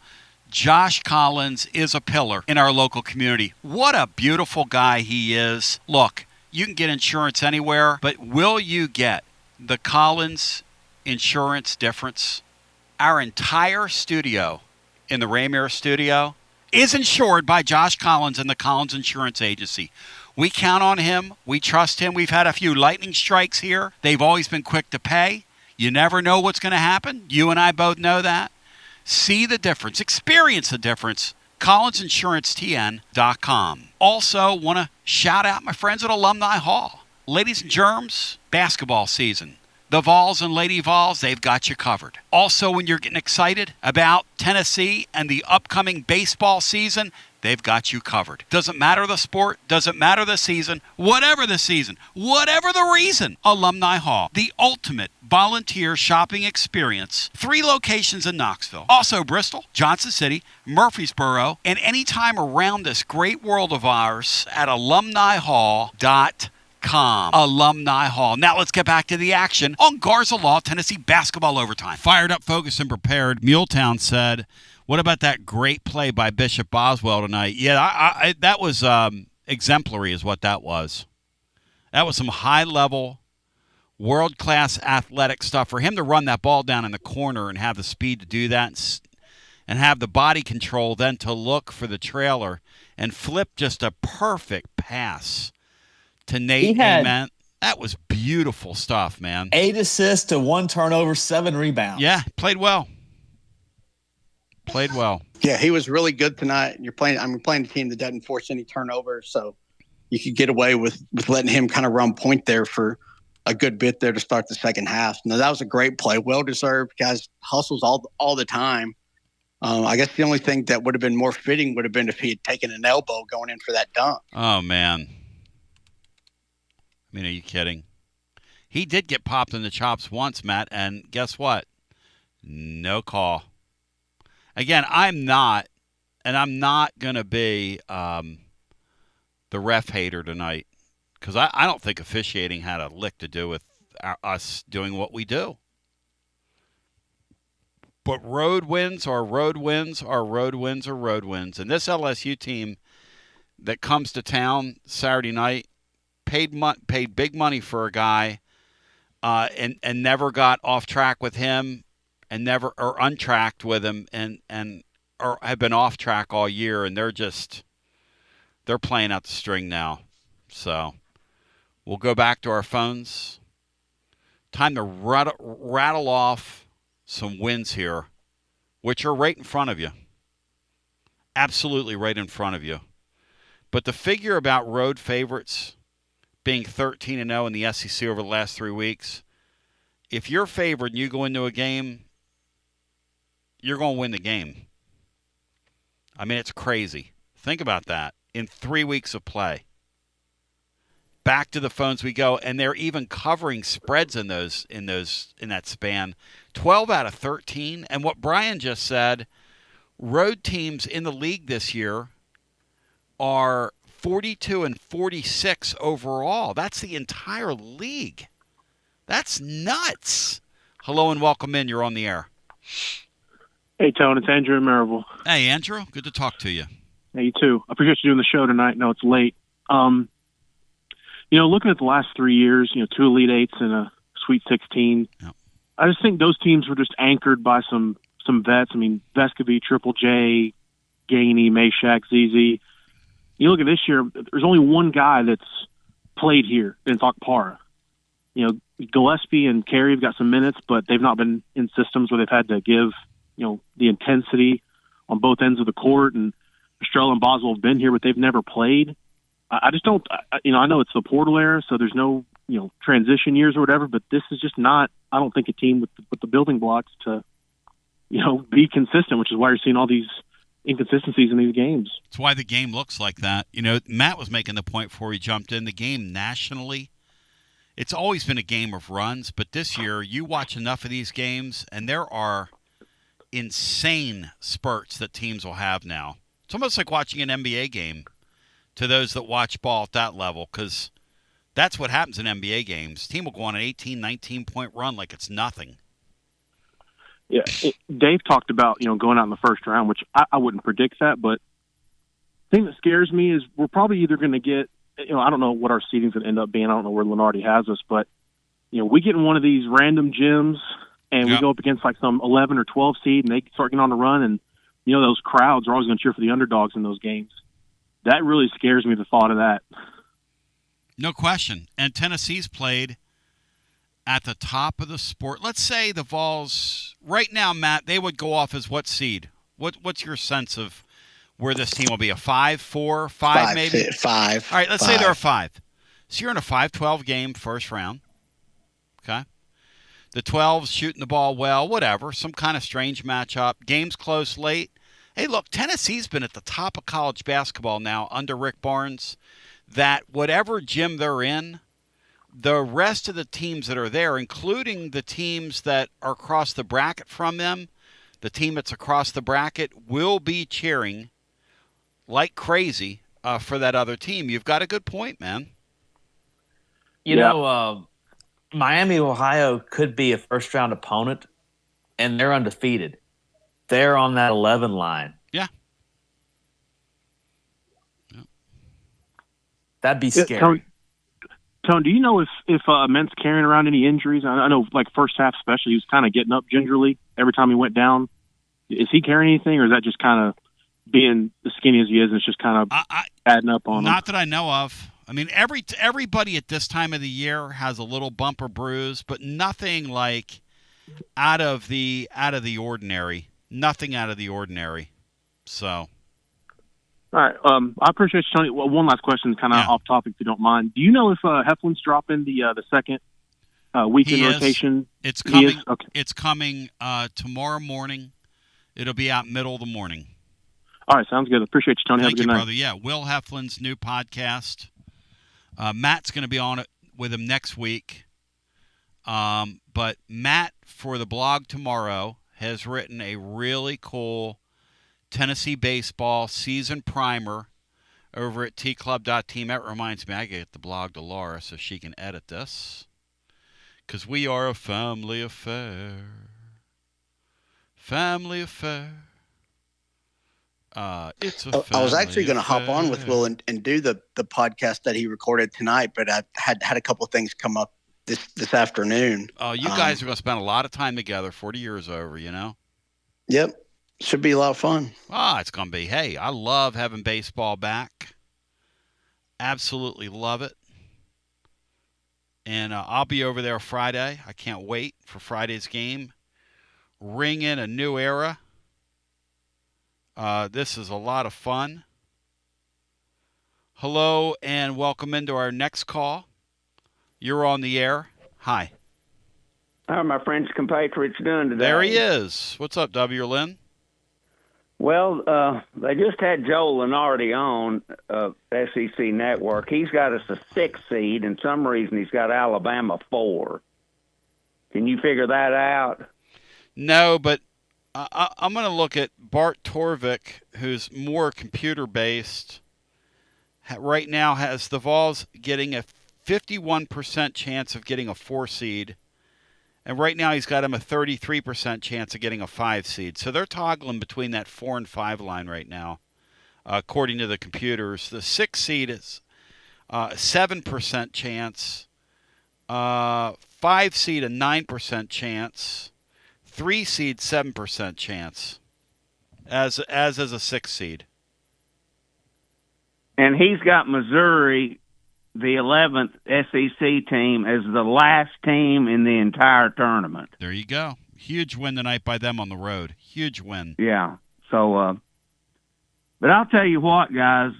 Josh Collins is a pillar in our local community. What a beautiful guy he is. Look, you can get insurance anywhere, but will you get the Collins insurance difference? Our entire studio in the Raymere studio is insured by Josh Collins and the Collins Insurance Agency. We count on him. We trust him. We've had a few lightning strikes here. They've always been quick to pay. You never know what's going to happen. You and I both know that. See the difference. Experience the difference. collinsinsuranceTN.com. Also, want to shout out my friends at Alumni Hall. Ladies and germs, basketball season. The Vols and Lady Vols, they've got you covered. Also, when you're getting excited about Tennessee and the upcoming baseball season, they've got you covered. Doesn't matter the sport, doesn't matter the season, whatever the reason. Alumni Hall, the ultimate volunteer shopping experience. 3 locations in Knoxville. Also Bristol, Johnson City, Murfreesboro, and anytime around this great world of ours at alumnihall.com. Alumni Hall. Now let's get back to the action on Garza Law, Tennessee Basketball Overtime. Fired up, focused, and prepared. Muletown said, what about that great play by Bishop Boswell tonight? Yeah, that was exemplary is what that was. That was some high-level, world-class athletic stuff. For him to run that ball down in the corner and have the speed to do that and have the body control then to look for the trailer and flip just a perfect pass to Nate Ament. That was beautiful stuff, man. 8 assists to 1 turnover, 7 rebounds. Yeah, played well. Played well. Yeah, he was really good tonight. You're playing a team that doesn't force any turnovers, so you could get away with letting him kind of run point there for a good bit there to start the second half. No, that was a great play. Well deserved. Guys hustles all the time. I guess the only thing that would have been more fitting would have been if he had taken an elbow going in for that dunk. Oh, man. I mean, are you kidding? He did get popped in the chops once, Matt, and guess what? No call. Again, I'm not going to be the ref hater tonight because I don't think officiating had a lick to do with us doing what we do. But road wins are road wins are road wins are road wins. And this LSU team that comes to town Saturday night paid big money for a guy and never got off track with him and never or untracked with him and or have been off track all year, and they're playing out the string now. So we'll go back to our phones. Time to rattle off some wins here, which are right in front of you. Absolutely right in front of you. But the figure about road favorites being 13-0 in the SEC over the last 3 weeks, if you're favored and you go into a game, you're going to win the game. I mean, it's crazy. Think about that. In 3 weeks of play. Back to the phones we go, and they're even covering spreads in that span. 12 out of 13. And what Brian just said, road teams in the league this year are 42 and 46 overall. That's the entire league. That's nuts. Hello and welcome in. You're on the air. Hey, Tone. It's Andrew in Maryville. Hey, Andrew. Good to talk to you. Hey, you too. I appreciate you doing the show tonight. No, it's late. Looking at the last 3 years, 2 Elite Eights and a Sweet 16, yep. I just think those teams were just anchored by some vets. I mean, Vescovy, Triple J, Gainey, Meshack, ZZ. You look at this year, there's only one guy that's played here in Okpara. Gillespie and Carey have got some minutes, but they've not been in systems where they've had to give, the intensity on both ends of the court. And Estrella and Boswell have been here, but they've never played. I just don't, I know it's the portal era, so there's no, transition years or whatever, but this is just not, I don't think, a team with the building blocks to, be consistent, which is why you're seeing all these inconsistencies in these games. That's why the game looks like that. Matt was making the point before he jumped in. The game nationally, it's always been a game of runs, but this year you watch enough of these games, and there are insane spurts that teams will have now. It's almost like watching an NBA game to those that watch ball at that level, because that's what happens in NBA games. Team will go on an 18, 19-point run like it's nothing. Yeah, Dave talked about, going out in the first round, which I wouldn't predict that, but the thing that scares me is we're probably either going to get, I don't know what our seeding's going to end up being. I don't know where Lenardi has us, but, we get in one of these random gyms and we go up against like some 11 or 12 seed and they start getting on the run, and, those crowds are always going to cheer for the underdogs in those games. That really scares me, the thought of that. No question. And Tennessee's played at the top of the sport. Let's say the Vols, right now, Matt, they would go off as what seed? What's your sense of where this team will be? A 5, 4, 5 maybe? 5. All right, let's say they're a 5. So you're in a 5-12 game first round. Okay? The 12's shooting the ball well, whatever, some kind of strange matchup. Game's close late. Hey, look, Tennessee's been at the top of college basketball now under Rick Barnes, that whatever gym they're in, the rest of the teams that are there, including the teams that are across the bracket from them, the team that's across the bracket will be cheering like crazy for that other team. You've got a good point, man. Miami, Ohio could be a first-round opponent, and they're undefeated. They're on that 11 line. Yeah. That'd be scary. Tone, do you know if Ment's carrying around any injuries? I know, like, first half especially, he was kind of getting up gingerly every time he went down. Is he carrying anything, or is that just kind of being as skinny as he is, and it's just kind of adding up on him? Not that I know of. I mean, everybody at this time of the year has a little bump or bruise, but nothing like out of the ordinary. Nothing out of the ordinary. So. All right. I appreciate you, Tony. Well, one last question, kind of off topic, if you don't mind. Do you know if Heflin's dropping the second weekend rotation? It's coming. Okay. It's coming tomorrow morning. It'll be out middle of the morning. All right, sounds good. Appreciate you, Tony. Thank Have a good you, night. brother. Yeah, Will Heflin's new podcast. Matt's going to be on it with him next week. But Matt, for the blog tomorrow, has written a really cool Tennessee baseball season primer over at tclub.team. That reminds me, I get the blog to Laura so she can edit this, because we are a family affair. Family affair. It's a family I was actually going to affair. hop on with Will and do the podcast that he recorded tonight, but I had a couple of things come up this afternoon. Oh, you guys are going to spend a lot of time together, 40 years over, you know? Yep. Should be a lot of fun. It's going to be. Hey, I love having baseball back. Absolutely love it. And I'll be over there Friday. I can't wait for Friday's game. Ring in a new era. This is a lot of fun. Hello and welcome into our next call. You're on the air. Hi. How are my French compatriots doing today? There he is. What's up, W. Lynn? Well, they just had Joe Lenardi on SEC Network. He's got us a 6 seed, and some reason he's got Alabama 4. Can you figure that out? No, but I'm going to look at Bart Torvik, who's more computer-based. Right now has the Vols getting a 51% chance of getting a 4 seed. And right now he's got him a 33% chance of getting a 5 seed. So they're toggling between that 4 and 5 line right now, according to the computers. The 6 seed is 7% chance, 5 seed a 9% chance, 3 seed 7% chance, as is a 6 seed. And he's got Missouri, the 11th SEC team, as the last team in the entire tournament. There you go. Huge win tonight by them on the road. Huge win. Yeah. So, but I'll tell you what, guys,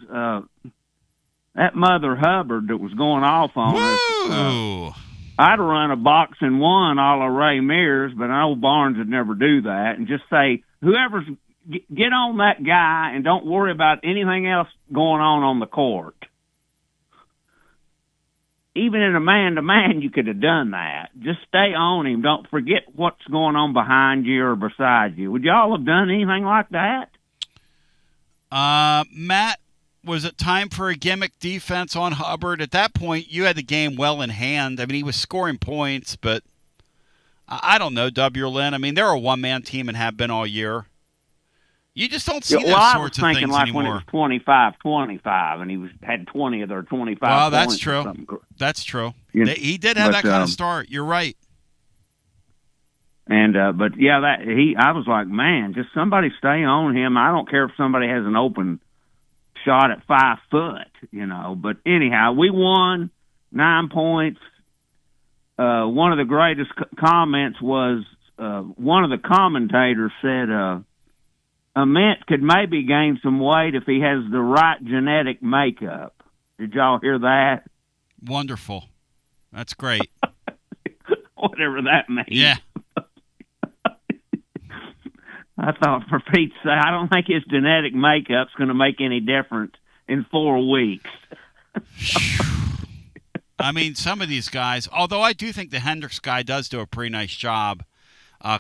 that Mother Hubbard that was going off on us, I'd run a box and 1 a la Ray Mears, but I know Barnes would never do that, and just say, whoever's get on that guy and don't worry about anything else going on the court. Even in a man-to-man, you could have done that. Just stay on him. Don't forget what's going on behind you or beside you. Would y'all have done anything like that? Matt, was it time for a gimmick defense on Hubbard? At that point, you had the game well in hand. I mean, he was scoring points, but I don't know, W. Lynn. I mean, they're a one-man team and have been all year. You just don't see those sorts of things like anymore. When it was 25-25, and he had 20 of their 25 Well, points. that's true. That's true. You know, he did have that kind of start. You're right. And but yeah, I was like, man, just somebody stay on him. I don't care if somebody has an open shot at 5 foot, you know. But anyhow, we won 9 points. One of the greatest comments was one of the commentators said, Ament could maybe gain some weight if he has the right genetic makeup. Did y'all hear that? Wonderful. That's great. Whatever that means. Yeah. I thought, for Pete's sake, I don't think his genetic makeup's going to make any difference in 4 weeks. I mean, some of these guys, although I do think the Hendricks guy does do a pretty nice job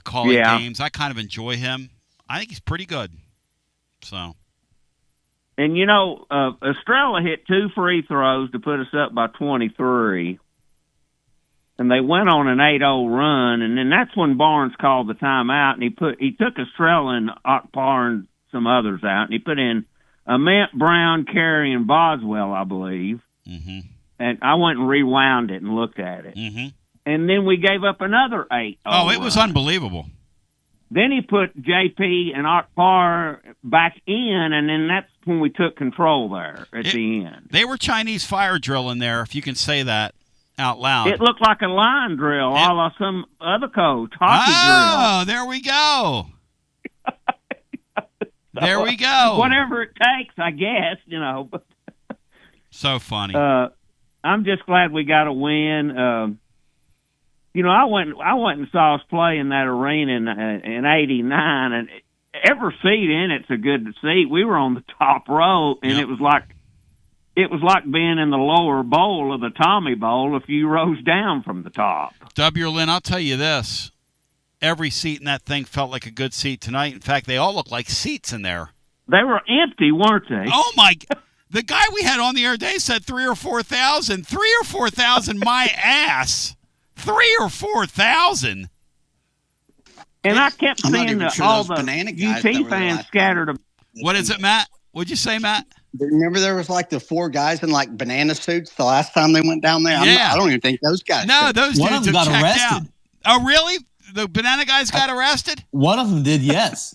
calling games. I kind of enjoy him. I think he's pretty good. So, and you know, Estrella hit 2 free throws to put us up by 23, and they went on an 8-0 run, and then that's when Barnes called the timeout, and he took Estrella and Akpar and some others out, and he put in Ament, Brown, Carey, and Boswell, I believe. Mm-hmm. and I went and rewound it and looked at it. Mm-hmm. And then we gave up another 8. Oh, it was unbelievable. Then he put JP and Art Parr back in, and then that's when we took control there at the end. They were Chinese fire drilling there, if you can say that out loud. It looked like a line drill, a la some other coach, hockey drill. Oh, there we go. There we go. Whatever it takes, I guess, So funny. I'm just glad we got a win. I went and saw us play in that arena in '89, and every seat in it's a good seat. We were on the top row, and it was like being in the lower bowl of the Tommy Bowl a few rows down from the top. W. Lynn, I'll tell you this. Every seat in that thing felt like a good seat tonight. In fact, they all looked like seats in there. They were empty, weren't they? Oh, my God. The guy we had on the other day said 3,000 or 4,000. 3,000 or 4,000, my ass. 3,000 or 4,000. And I kept seeing all the UT fans scattered. What is it, Matt? What'd you say, Matt? Remember there was like the 4 guys in like banana suits the last time they went down there? Yeah. I don't even think those guys. No, those One dudes of them have got checked arrested. out. Oh, really? The banana guys got arrested? One of them did, yes.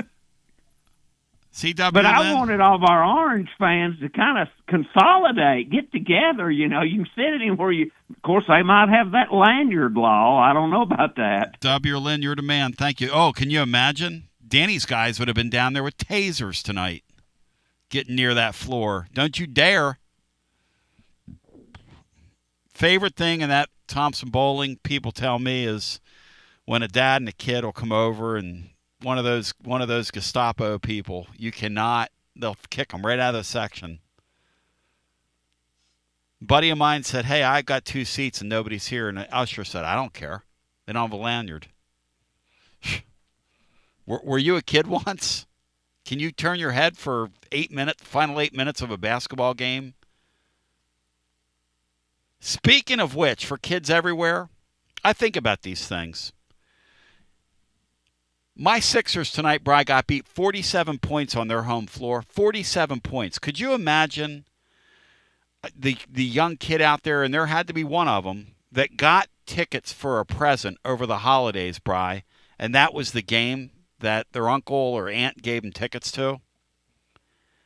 CW. But I wanted all of our Orange fans to kind of consolidate, get together. You can sit anywhere of course, they might have that lanyard law. I don't know about that. W. Lynn, you're the man. Thank you. Oh, can you imagine? Danny's guys would have been down there with tasers tonight, getting near that floor. Don't you dare. Favorite thing in that Thompson Bowling, people tell me, is when a dad and a kid will come over, and one of those Gestapo people, they'll kick them right out of the section. A buddy of mine said, hey, I got 2 seats and nobody's here. And the usher said, I don't care. They don't have a lanyard. Were you a kid once? Can you turn your head for final 8 minutes of a basketball game? Speaking of which, for kids everywhere, I think about these things. My Sixers tonight, Bri, got beat 47 points on their home floor. 47 points. Could you imagine the young kid out there, and there had to be one of them, that got tickets for a present over the holidays, Bri, and that was the game that their uncle or aunt gave them tickets to?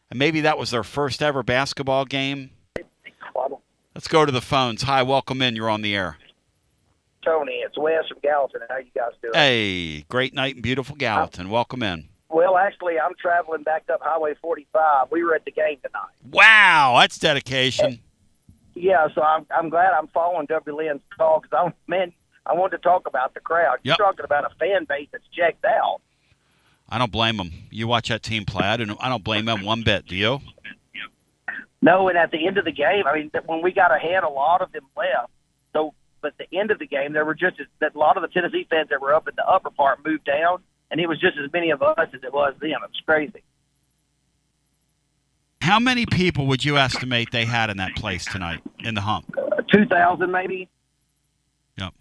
And maybe that was their first ever basketball game. Let's go to the phones. Hi, welcome in. You're on the air. Tony, it's Wes from Gallatin. How you guys doing? Hey, great night in beautiful Gallatin. Welcome in. Well, actually, I'm traveling back up Highway 45. We were at the game tonight. Wow, that's dedication. Yeah, so I'm glad I'm following W. Lynn's call because I wanted to talk about the crowd. Yep. You're talking about a fan base that's checked out. I don't blame them. You watch that team play. I don't blame them one bit. Do you? No, and at the end of the game, when we got ahead, a lot of them left. So, but at the end of the game, there were a lot of the Tennessee fans that were up in the upper part moved down, and it was just as many of us as it was them. It was crazy. How many people would you estimate they had in that place tonight in the Hump? 2,000 maybe. Yep.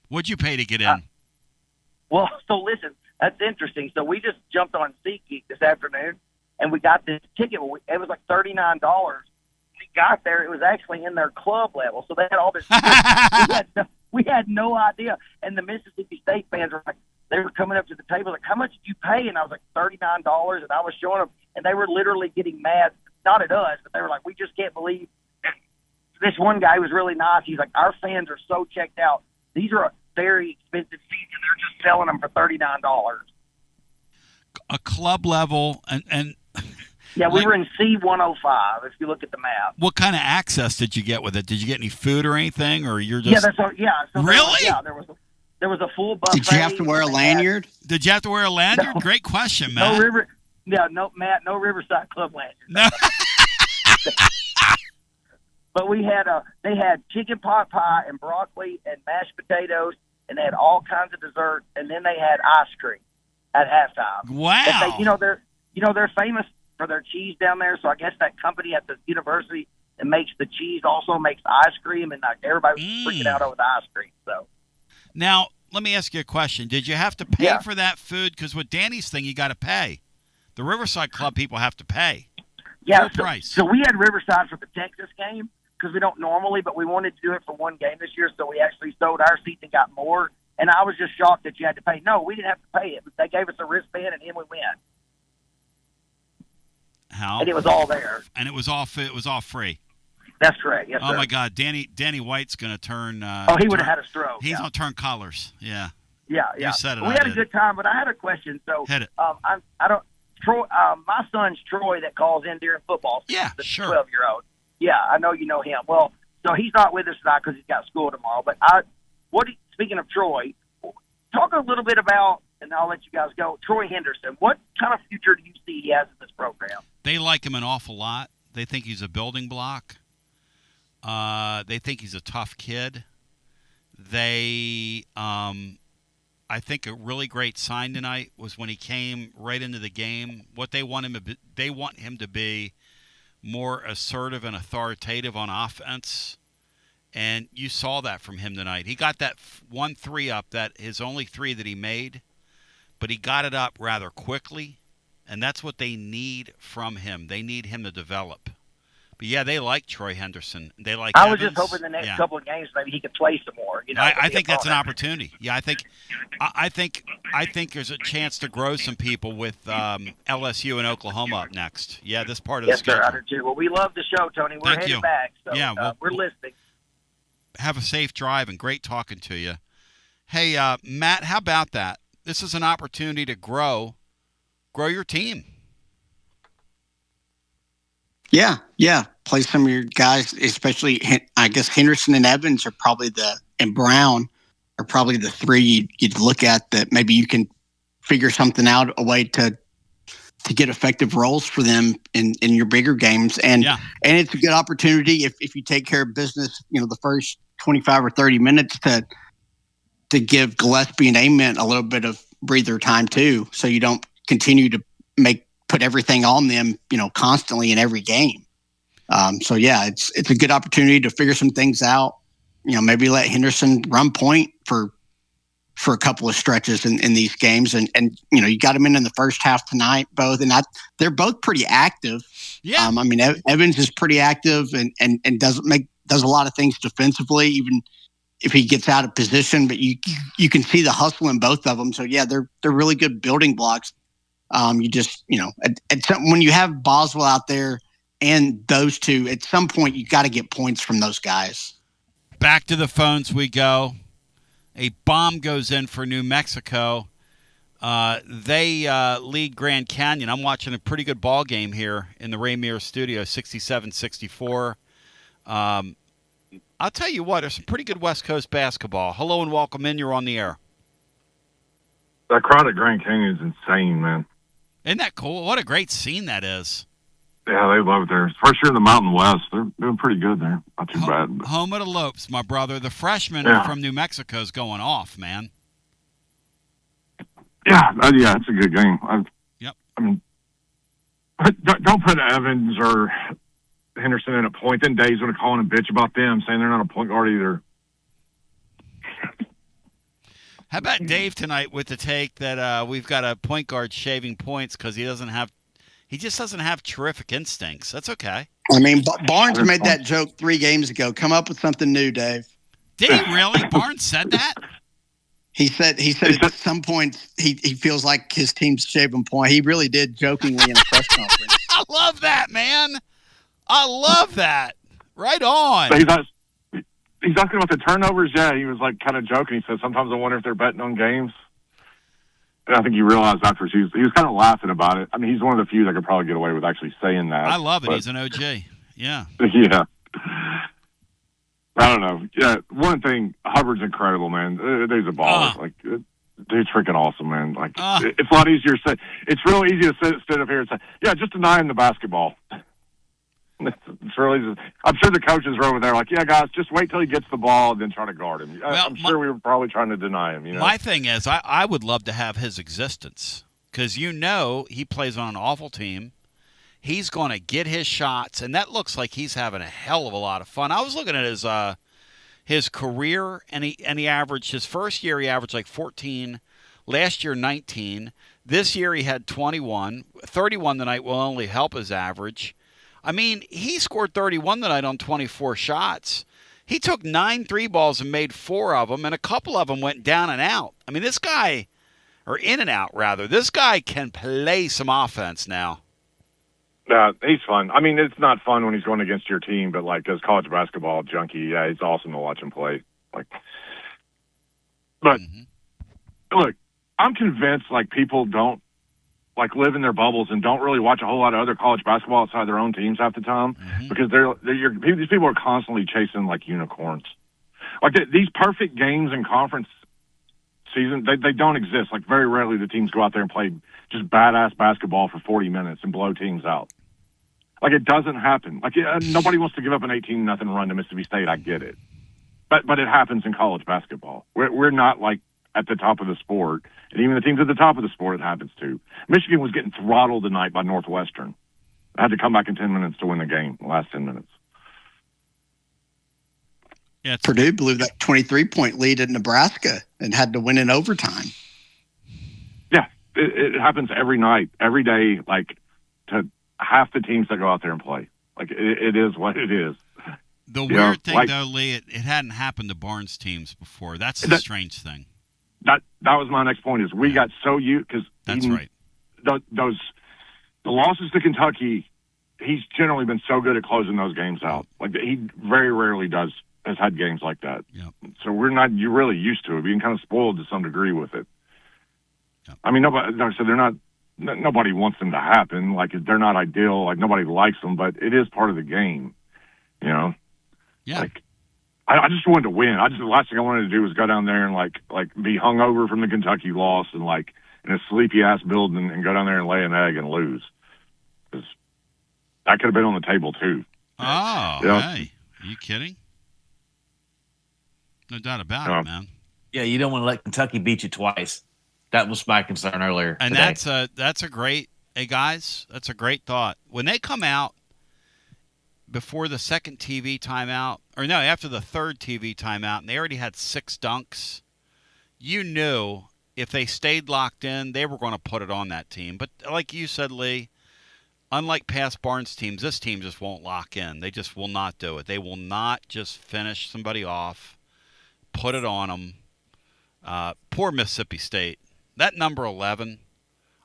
What'd you pay to get in? Well, so listen, that's interesting. So we just jumped on SeatGeek this afternoon, and we got this ticket. It was like $39. We got there. It was actually in their club level. So they had all this. we had no idea. And the Mississippi State fans were like, they were coming up to the table like, how much did you pay? And I was like, $39. And I was showing them, and they were literally getting mad, not at us, but they were like, we just can't believe. This one guy was really nice. He's like, our fans are so checked out. These are very expensive seats, and they're just selling them for $39. A club level, and yeah, we were in C105. If you look at the map. What kind of access did you get with it? Did you get any food or anything, or you're just? So really? There was a full buffet. Did you have to wear a lanyard? Did you have to wear a lanyard? No. Great question, Matt. Matt, no Riverside Club lanyard. No. But they had chicken pot pie and broccoli and mashed potatoes, and they had all kinds of dessert, and then they had ice cream at halftime. Wow. They're famous for their cheese down there, so I guess that company at the university that makes the cheese also makes ice cream, and everybody was freaking out over the ice cream. So now, let me ask you a question. Did you have to pay for that food? Because with Danny's thing, you got to pay. The Riverside Club people have to pay. Yeah, price. So we had Riverside for the Texas game, because we don't normally, but we wanted to do it for one game this year, so we actually sold our seats and got more. And I was just shocked that you had to pay. No, we didn't have to pay it. They gave us a wristband, and then we went. How? And it was all there. And it was all free. That's correct. Yes, oh sir. my God, Danny White's going to turn. He would have had a stroke. He's going to turn colors. Yeah. Yeah. You said it. We had a good time, but I had a question. So hit it. I don't. Troy, my son's Troy that calls in during football. Yeah, the sure. 12-year-old. Yeah, I know you know him. Well, so he's not with us tonight because he's got school tomorrow. But speaking of Troy, talk a little bit about, and I'll let you guys go. Troy Henderson. What kind of future do you see he has in this program? They like him an awful lot. They think he's a building block. They think he's a tough kid. I think a really great sign tonight was when he came right into the game. What they want him to be more assertive and authoritative on offense, and you saw that from him tonight. He got that 1-3 up, that his only 3 that he made, but he got it up rather quickly, and that's what they need from him. They need him to develop. But yeah, they like Troy Henderson. They like. I was Evans. just hoping the next couple of games maybe he could play some more. I think that's an opportunity. Yeah, I think there's a chance to grow some people with LSU and Oklahoma up next. Yeah, this part of the schedule. Yes, sir. I do too. Well, we love the show, Tony. We're headed back. So, yeah, we're listening. Have a safe drive and great talking to you. Hey, Matt, how about that? This is an opportunity to grow your team. Yeah. Play some of your guys, especially I guess Henderson and Evans are probably and Brown are probably the 3 you'd look at that maybe you can figure something out, a way to get effective roles for them in your bigger games. And it's a good opportunity if you take care of business, the first 25 or 30 minutes to give Gillespie and Ament a little bit of breather time too, so you don't continue to put everything on them, constantly in every game. It's a good opportunity to figure some things out. Maybe let Henderson run point for a couple of stretches in these games, and you got him in the first half tonight, both, and they're both pretty active. Yeah, Evans is pretty active and does a lot of things defensively, even if he gets out of position. But you can see the hustle in both of them. So yeah, they're really good building blocks. You just, when you have Boswell out there and those two, at some point you got to get points from those guys. Back to the phones we go. A bomb goes in for New Mexico. They lead Grand Canyon. I'm watching a pretty good ball game here in the Rainier studio, 67-64. I'll tell you what, there's some pretty good West Coast basketball. Hello and welcome in. You're on the air. That crowd at Grand Canyon is insane, man. Isn't that cool? What a great scene that is. Yeah, they love it there. First year in the Mountain West. They're doing pretty good there. Not too bad. But. Home of the Lopes, my brother. The freshman from New Mexico is going off, man. Yeah, it's a good game. Yep. Don't put Evans or Henderson in a point. Then Dave's going to call in and bitch about them, saying they're not a point guard either. How about Dave tonight with the take that we've got a point guard shaving points because he just doesn't have terrific instincts. That's okay. Barnes made that joke 3 games ago. Come up with something new, Dave. Did he really? Barnes said that? He said at some point he feels like his team's shaving point. He really did jokingly in a press conference. I love that, man. I love that. Right on. He's asking about the turnovers. Yeah, he was like kind of joking. He said, sometimes I wonder if they're betting on games. And I think he realized after he was kind of laughing about it. He's one of the few that could probably get away with actually saying that. I love it. He's an OG. Yeah. Yeah. I don't know. Yeah, one thing, Hubbard's incredible, man. There's a baller. Dude's freaking awesome, man. It's a lot easier to say. It's real easy to sit up here and say, yeah, just deny him the basketball. It's really just, I'm sure the coaches were over there like, yeah, guys, just wait till he gets the ball and then try to guard him. I'm sure we were probably trying to deny him. My thing is, I would love to have his existence because he plays on an awful team. He's going to get his shots, and that looks like he's having a hell of a lot of fun. I was looking at his career, and he averaged his first year he averaged like 14, last year 19. This year he had 21. 31 tonight will only help his average. I mean, he scored 31 tonight on 24 shots. He took 9 3 balls and made 4 of them, and a couple of them went down and out. I mean, this guy, or in and out, rather, this guy can play some offense now. He's fun. I mean, it's not fun when he's going against your team, but, like, as college basketball junkie, yeah, it's awesome to watch him play. Like, but, look, I'm convinced, like, people don't, like, live in their bubbles and don't really watch a whole lot of other college basketball outside their own teams half the time because these people are constantly chasing, like, unicorns. Like, these perfect games in conference season, they don't exist. Like, very rarely the teams go out there and play just badass basketball for 40 minutes and blow teams out. Like, it doesn't happen. Like, nobody wants to give up an 18-0 run to Mississippi State. I get it. But it happens in college basketball. We're not, like, at the top of the sport. And even the teams at the top of the sport, it happens to. Michigan was getting throttled tonight by Northwestern. I had to come back in 10 minutes to win the game, the last 10 minutes. Yeah, Purdue blew that 23-point lead at Nebraska and had to win in overtime. Yeah, it happens every night, every day, like, to half the teams that go out there and play. Like, it is what it is. The weird thing, though, Lee, it hadn't happened to Barnes teams before. That's the strange thing. That was my next point. Is we got so used because that's right. The losses to Kentucky, he's generally been so good at closing those games out. Like, he very rarely has had games like that. Yep. So you're really used to it. Being kind of spoiled to some degree with it. Yep. I mean, nobody wants them to happen. Like, they're not ideal. Like, nobody likes them, but it is part of the game. You know. Yeah. Like, I just wanted to win. The last thing I wanted to do was go down there and like be hungover from the Kentucky loss and like in a sleepy ass building and go down there and lay an egg and lose. Because that could have been on the table too. Oh, you know? Hey, are you kidding? No doubt about it, man. Yeah, you don't want to let Kentucky beat you twice. That was my concern earlier. And today. that's a great, hey guys, that's a great thought. When they come out before the second TV timeout, or no, after the third TV timeout, and they already had 6 dunks, you knew if they stayed locked in, they were going to put it on that team. But like you said, Lee, unlike past Barnes teams, this team just won't lock in. They just will not do it. They will not just finish somebody off, put it on them. Poor Mississippi State. That number 11,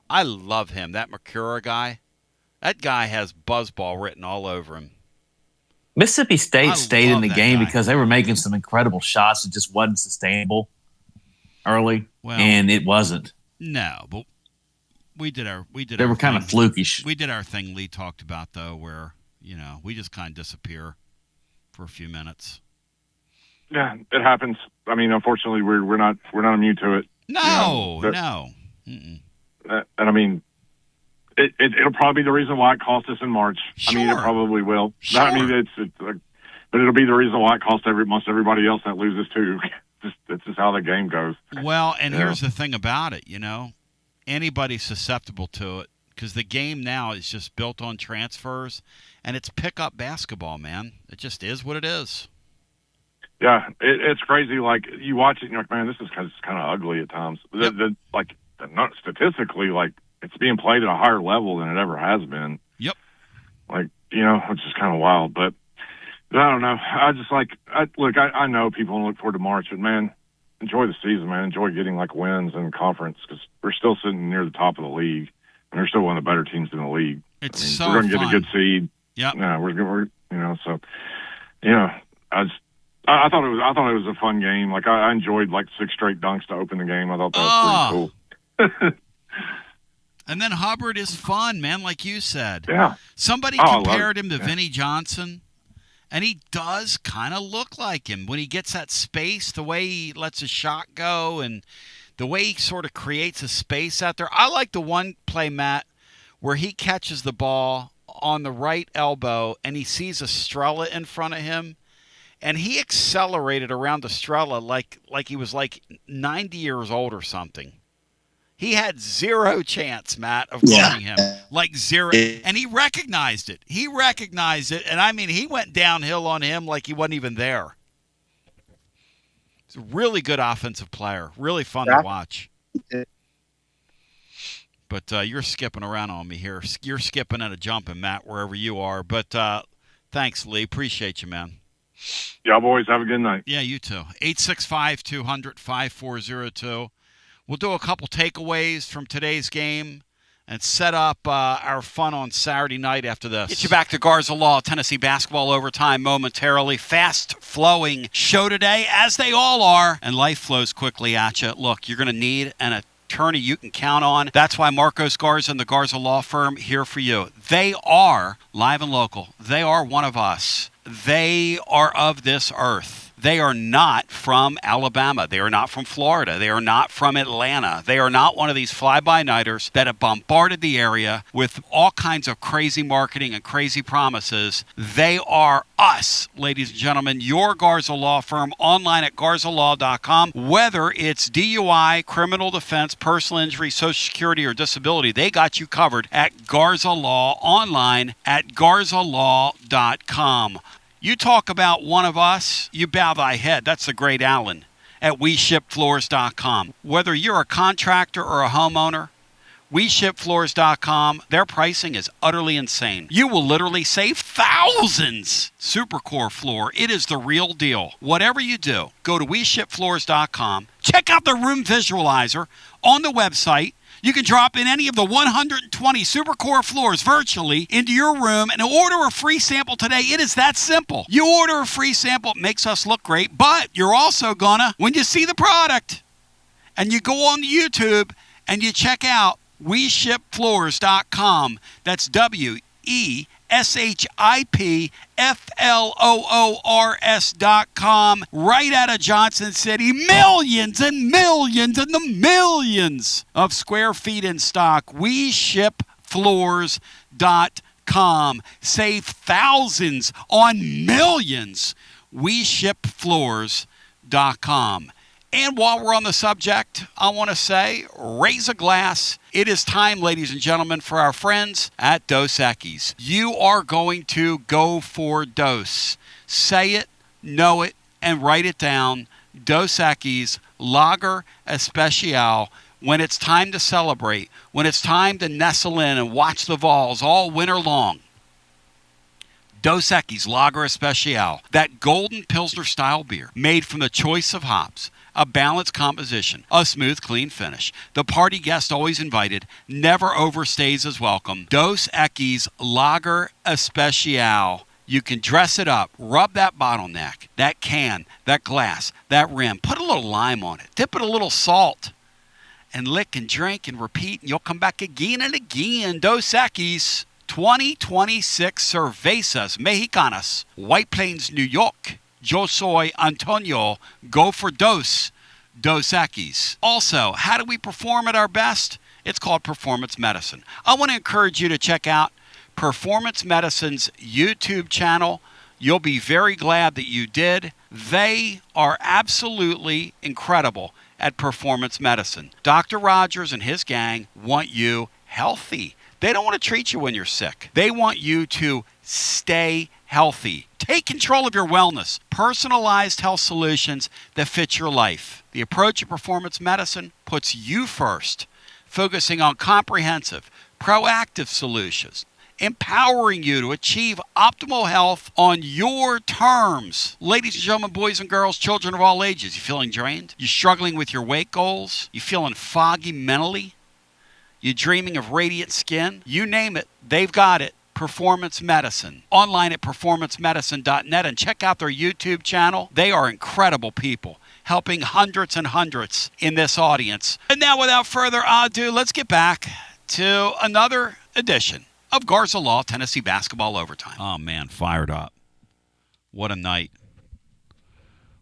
I love him. That Mercura guy, that guy has buzzball written all over him. Mississippi State stayed in the game because they were making some incredible shots. It just wasn't sustainable early, and it wasn't. No, but we did. They were kind of flukish. We did our thing Lee talked about, though, where, we just kind of disappear for a few minutes. Yeah, it happens. I mean, unfortunately, we're not immune to it. No, no. Mm-mm. And I mean, it'll probably be the reason why it cost us in March. Sure. I mean, it probably will. Sure. I mean, but it'll be the reason why it cost most everybody else that loses too. It's just how the game goes. Well, and here's the thing about it, anybody's susceptible to it because the game now is just built on transfers, and it's pickup basketball, man. It just is what it is. Yeah, it's crazy. Like, you watch it, and you're like, man, this is kind of ugly at times. Yep. Not statistically, like, it's being played at a higher level than it ever has been. Yep. Like, which is kind of wild. But I don't know. I just I know people don't look forward to March, but man, enjoy the season, man. Enjoy getting like wins in conference because we're still sitting near the top of the league, and they're still one of the better teams in the league. It's we're going to get a good seed. Yeah. Yeah, we're so I thought it was a fun game. Like, I enjoyed like 6 straight dunks to open the game. I thought that was pretty cool. And then Hubbard is fun, man, like you said. Yeah. Somebody compared him to Vinnie Johnson, and he does kind of look like him when he gets that space, the way he lets his shot go, and the way he sort of creates a space out there. I like the one play, Matt, where he catches the ball on the right elbow, and he sees Estrella in front of him, and he accelerated around Estrella like he was like 90 years old or something. He had zero chance, Matt, of guarding him. Like zero. And he recognized it. And, I mean, he went downhill on him like he wasn't even there. He's a really good offensive player. Really fun to watch. but you're skipping around on me here. You're skipping and a jumping, Matt, wherever you are. But thanks, Lee. Appreciate you, man. Y'all boys have a good night. Yeah, you too. 865-200-5402. We'll do a couple takeaways from today's game and set up our fun on Saturday night after this. Get you back to Garza Law, Tennessee basketball overtime momentarily. Fast-flowing show today, as they all are, and life flows quickly at you. Look, you're going to need an attorney you can count on. That's why Marcos Garza and the Garza Law Firm here for you. They are live and local. They are one of us. They are of this earth. They are not from Alabama. They are not from Florida. They are not from Atlanta. They are not one of these fly-by-nighters that have bombarded the area with all kinds of crazy marketing and crazy promises. They are us, ladies and gentlemen, your Garza Law Firm, online at garzalaw.com. Whether it's DUI, criminal defense, personal injury, Social Security, or disability, they got you covered at Garza Law, online at garzalaw.com. You talk about one of us, you bow thy head. That's the great Allen at WeShipFloors.com. Whether you're a contractor or a homeowner, WeShipFloors.com, their pricing is utterly insane. You will literally save thousands. Supercore floor, it is the real deal. Whatever you do, go to WeShipFloors.com. Check out the room visualizer on the website. You can drop in any of the 120 Supercore floors virtually into your room and order a free sample today. It is that simple. You order a free sample, it makes us look great, but you're also gonna, when you see the product and you go on YouTube and you check out WeShipFloors.com, that's WeShipFloors.com, right out of Johnson City. Millions and millions and the millions of square feet in stock. WeShipFloors.com. Save thousands on millions. WeShipFloors.com. And while we're on the subject, I want to say, raise a glass. It is time, ladies and gentlemen, for our friends at Dos Equis. You are going to go for Dos. Say it, know it, and write it down. Dos Equis Lager Especial. When it's time to celebrate, when it's time to nestle in and watch the Vols all winter long. Dos Equis Lager Especial, that golden Pilsner-style beer made from the choice of hops. A balanced composition, a smooth, clean finish. The party guest always invited, never overstays his welcome. Dos Equis Lager Especial. You can dress it up, rub that bottleneck, that can, that glass, that rim. Put a little lime on it. Dip it a little salt. And lick and drink and repeat, and you'll come back again and again. Dos Equis 2026 Cervezas Mexicanas, White Plains, New York. Yo soy Antonio. Go for Dos Equis. Also, how do we perform at our best? It's called Performance Medicine. I want to encourage you to check out Performance Medicine's YouTube channel. You'll be very glad that you did. They are absolutely incredible at Performance Medicine. Dr. Rogers and his gang want you healthy. They don't want to treat you when you're sick. They want you to stay healthy. Take control of your wellness. Personalized health solutions that fit your life. The approach of Performance Medicine puts you first, focusing on comprehensive, proactive solutions, empowering you to achieve optimal health on your terms. Ladies and gentlemen, boys and girls, children of all ages, you feeling drained? You struggling with your weight goals? You feeling foggy mentally? You dreaming of radiant skin? You name it, they've got it. Performance Medicine. Online at performancemedicine.net, and check out their YouTube channel. They are incredible people, helping hundreds and hundreds in this audience. And now, without further ado, let's get back to another edition of Garza Law, Tennessee basketball overtime. Oh, man, fired up. What a night.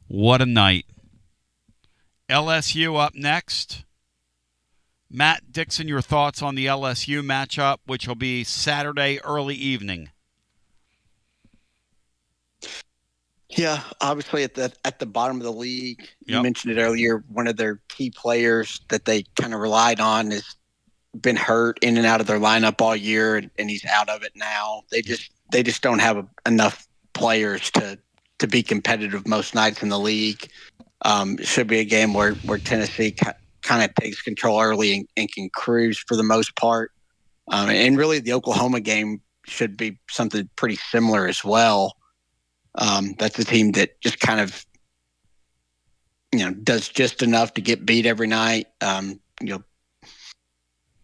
What a night. LSU up next. Matt Dixon, your thoughts on the LSU matchup, which will be Saturday early evening. Yeah, obviously at the bottom of the league. You mentioned it earlier. One of their key players that they kind of relied on has been hurt in and out of their lineup all year, and he's out of it now. They just don't have enough players to be competitive most nights in the league. It should be a game where Tennessee kind kind of takes control early and can cruise for the most part. And really, the Oklahoma game should be something pretty similar as well. That's a team that just kind of, does just enough to get beat every night.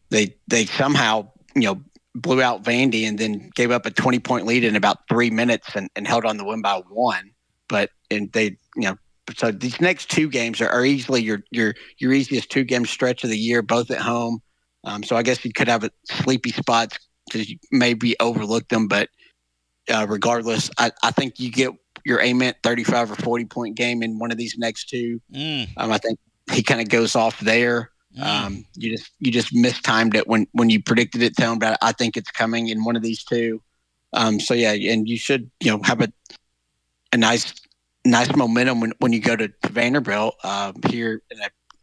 They somehow, blew out Vandy and then gave up a 20-point lead in about 3 minutes and held on the win by 1. So these next 2 games are easily your easiest 2-game stretch of the year, both at home. So I guess you could have sleepy spots because you maybe overlook them, but regardless, I think you get your Ament 35 or 40-point game in one of these next 2. I think he kind of goes off there. You just mistimed it when you predicted it, telling about it. I think it's coming in one of these 2. So yeah, and you should have a nice momentum when you go to Vanderbilt here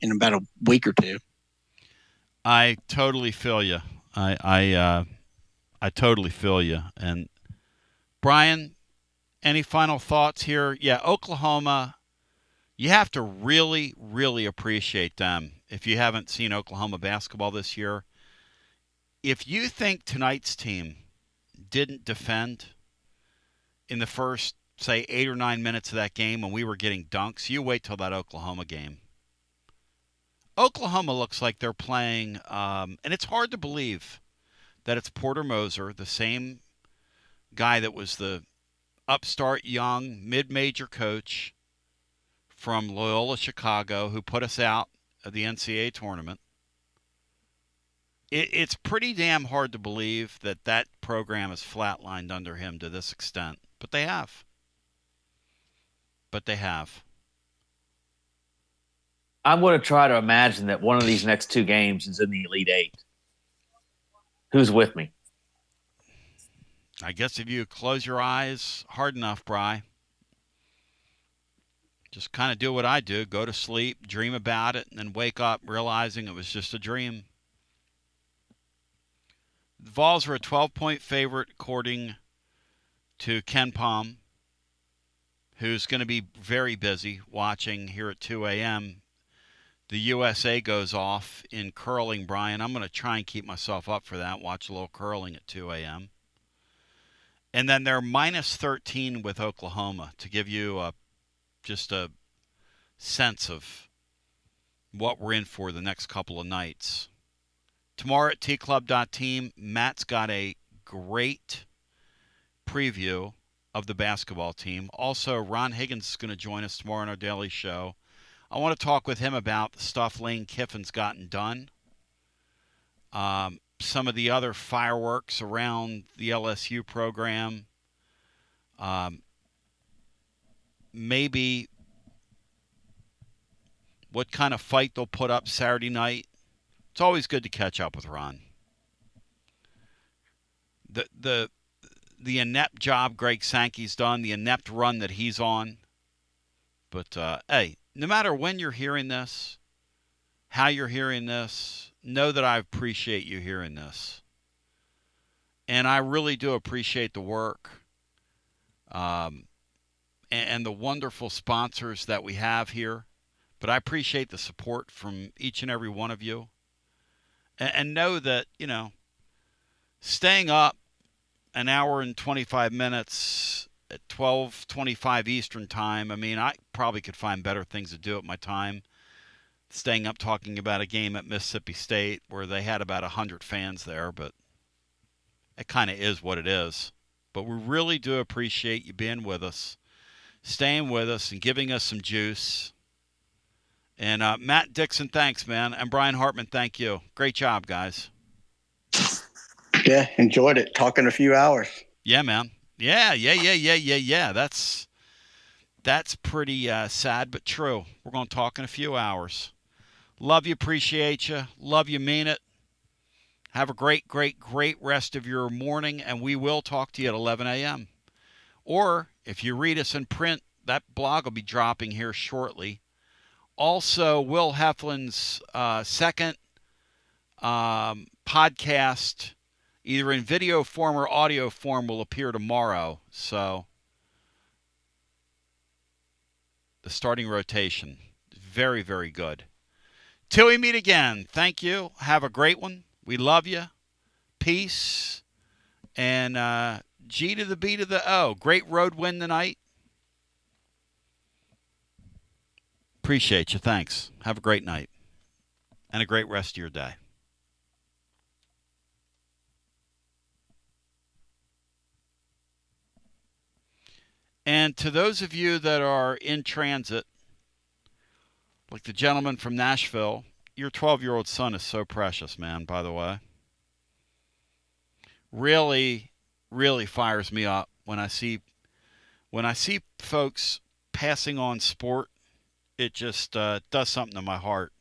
in about a week or 2. I totally feel you. I totally feel you. And Brian, any final thoughts here? Yeah, Oklahoma, you have to really, really appreciate them if you haven't seen Oklahoma basketball this year. If you think tonight's team didn't defend in the first, say, 8 or 9 minutes of that game when we were getting dunks, you wait till that Oklahoma game. Oklahoma looks like they're playing, and it's hard to believe that it's Porter Moser, the same guy that was the upstart young mid-major coach from Loyola Chicago who put us out of the NCAA tournament. It's pretty damn hard to believe that program is flatlined under him to this extent, but they have. I'm going to try to imagine that one of these next 2 games is in the Elite 8. Who's with me? I guess if you close your eyes hard enough, Bri, just kind of do what I do. Go to sleep, dream about it, and then wake up realizing it was just a dream. The Vols are a 12-point favorite according to Ken Palm, who's going to be very busy watching here at 2 a.m. The USA goes off in curling, Brian. I'm going to try and keep myself up for that, watch a little curling at 2 a.m. And then they're minus 13 with Oklahoma to give you just a sense of what we're in for the next couple of nights. Tomorrow at tclub.team, Matt's got a great preview of the basketball team. Also, Ron Higgins is going to join us tomorrow on our daily show. I want to talk with him about the stuff Lane Kiffin's gotten done. Some of the other fireworks around the LSU program. Maybe what kind of fight they'll put up Saturday night. It's always good to catch up with Ron. The inept job Greg Sankey's done, the inept run that he's on. But, hey, no matter when you're hearing this, how you're hearing this, know that I appreciate you hearing this. And I really do appreciate the work and the wonderful sponsors that we have here. But I appreciate the support from each and every one of you. And know that, staying up an hour and 25 minutes at 12:25 Eastern time, I probably could find better things to do at my time. Staying up talking about a game at Mississippi State where they had about 100 fans there, but it kind of is what it is. But we really do appreciate you being with us, staying with us, and giving us some juice. And Matt Dixon, thanks, man. And Brian Hartman, thank you. Great job, guys. Yeah, enjoyed it. Talking a few hours. Yeah, man. Yeah. That's pretty sad, but true. We're going to talk in a few hours. Love you, appreciate you. Love you, mean it. Have a great rest of your morning, and we will talk to you at 11 a.m. Or if you read us in print, that blog will be dropping here shortly. Also, Will Heflin's second podcast, either in video form or audio form, will appear tomorrow. So, the starting rotation, very, very good. Till we meet again, thank you. Have a great one. We love you. Peace. And G to the B to the O. Great road win tonight. Appreciate you. Thanks. Have a great night. And a great rest of your day. And to those of you that are in transit, like the gentleman from Nashville, your 12-year-old son is so precious, man, by the way. Really, really fires me up when I see folks passing on sport. It just does something to my heart.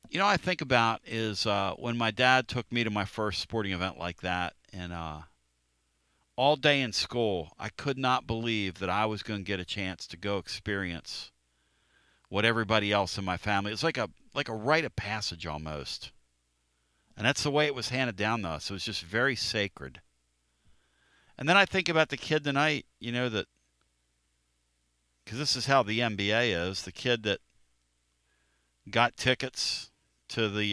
You know, I think about is when my dad took me to my first sporting event like that, and all day in school, I could not believe that I was going to get a chance to go experience what everybody else in my family. It's like a rite of passage almost. And that's the way it was handed down to us. It was just very sacred. And then I think about the kid tonight, you know, that, because this is how the NBA is, the kid that got tickets to the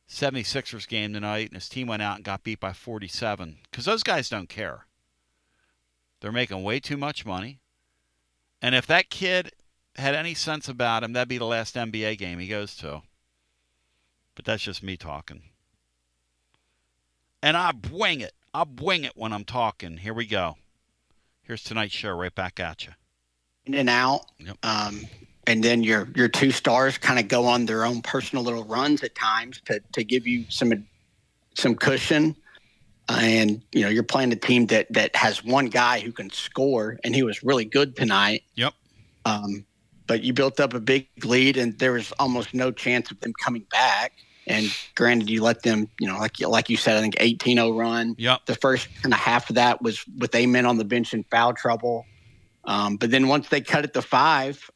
76ers game tonight, and his team went out and got beat by 47. Because those guys don't care. They're making way too much money. And if that kid had any sense about him, that'd be the last NBA game he goes to. But that's just me talking. And I wing it. I wing it when I'm talking. Here we go. Here's tonight's show right back at you. In and out. Yep. And then your two stars kind of go on their own personal little runs at times to give you some cushion. And, you know, you're playing a team that has one guy who can score, and he was really good tonight. Yep. But you built up a big lead, and there was almost no chance of them coming back. And granted, you let them, you know, like you said, I think 18-0 run. Yep. The first kind of half of that was with 8 men on the bench in foul trouble. But then once they cut it to 5,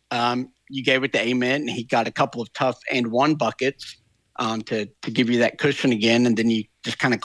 you gave it to Amen, and he got a couple of tough and one buckets to give you that cushion again, and then you just kind of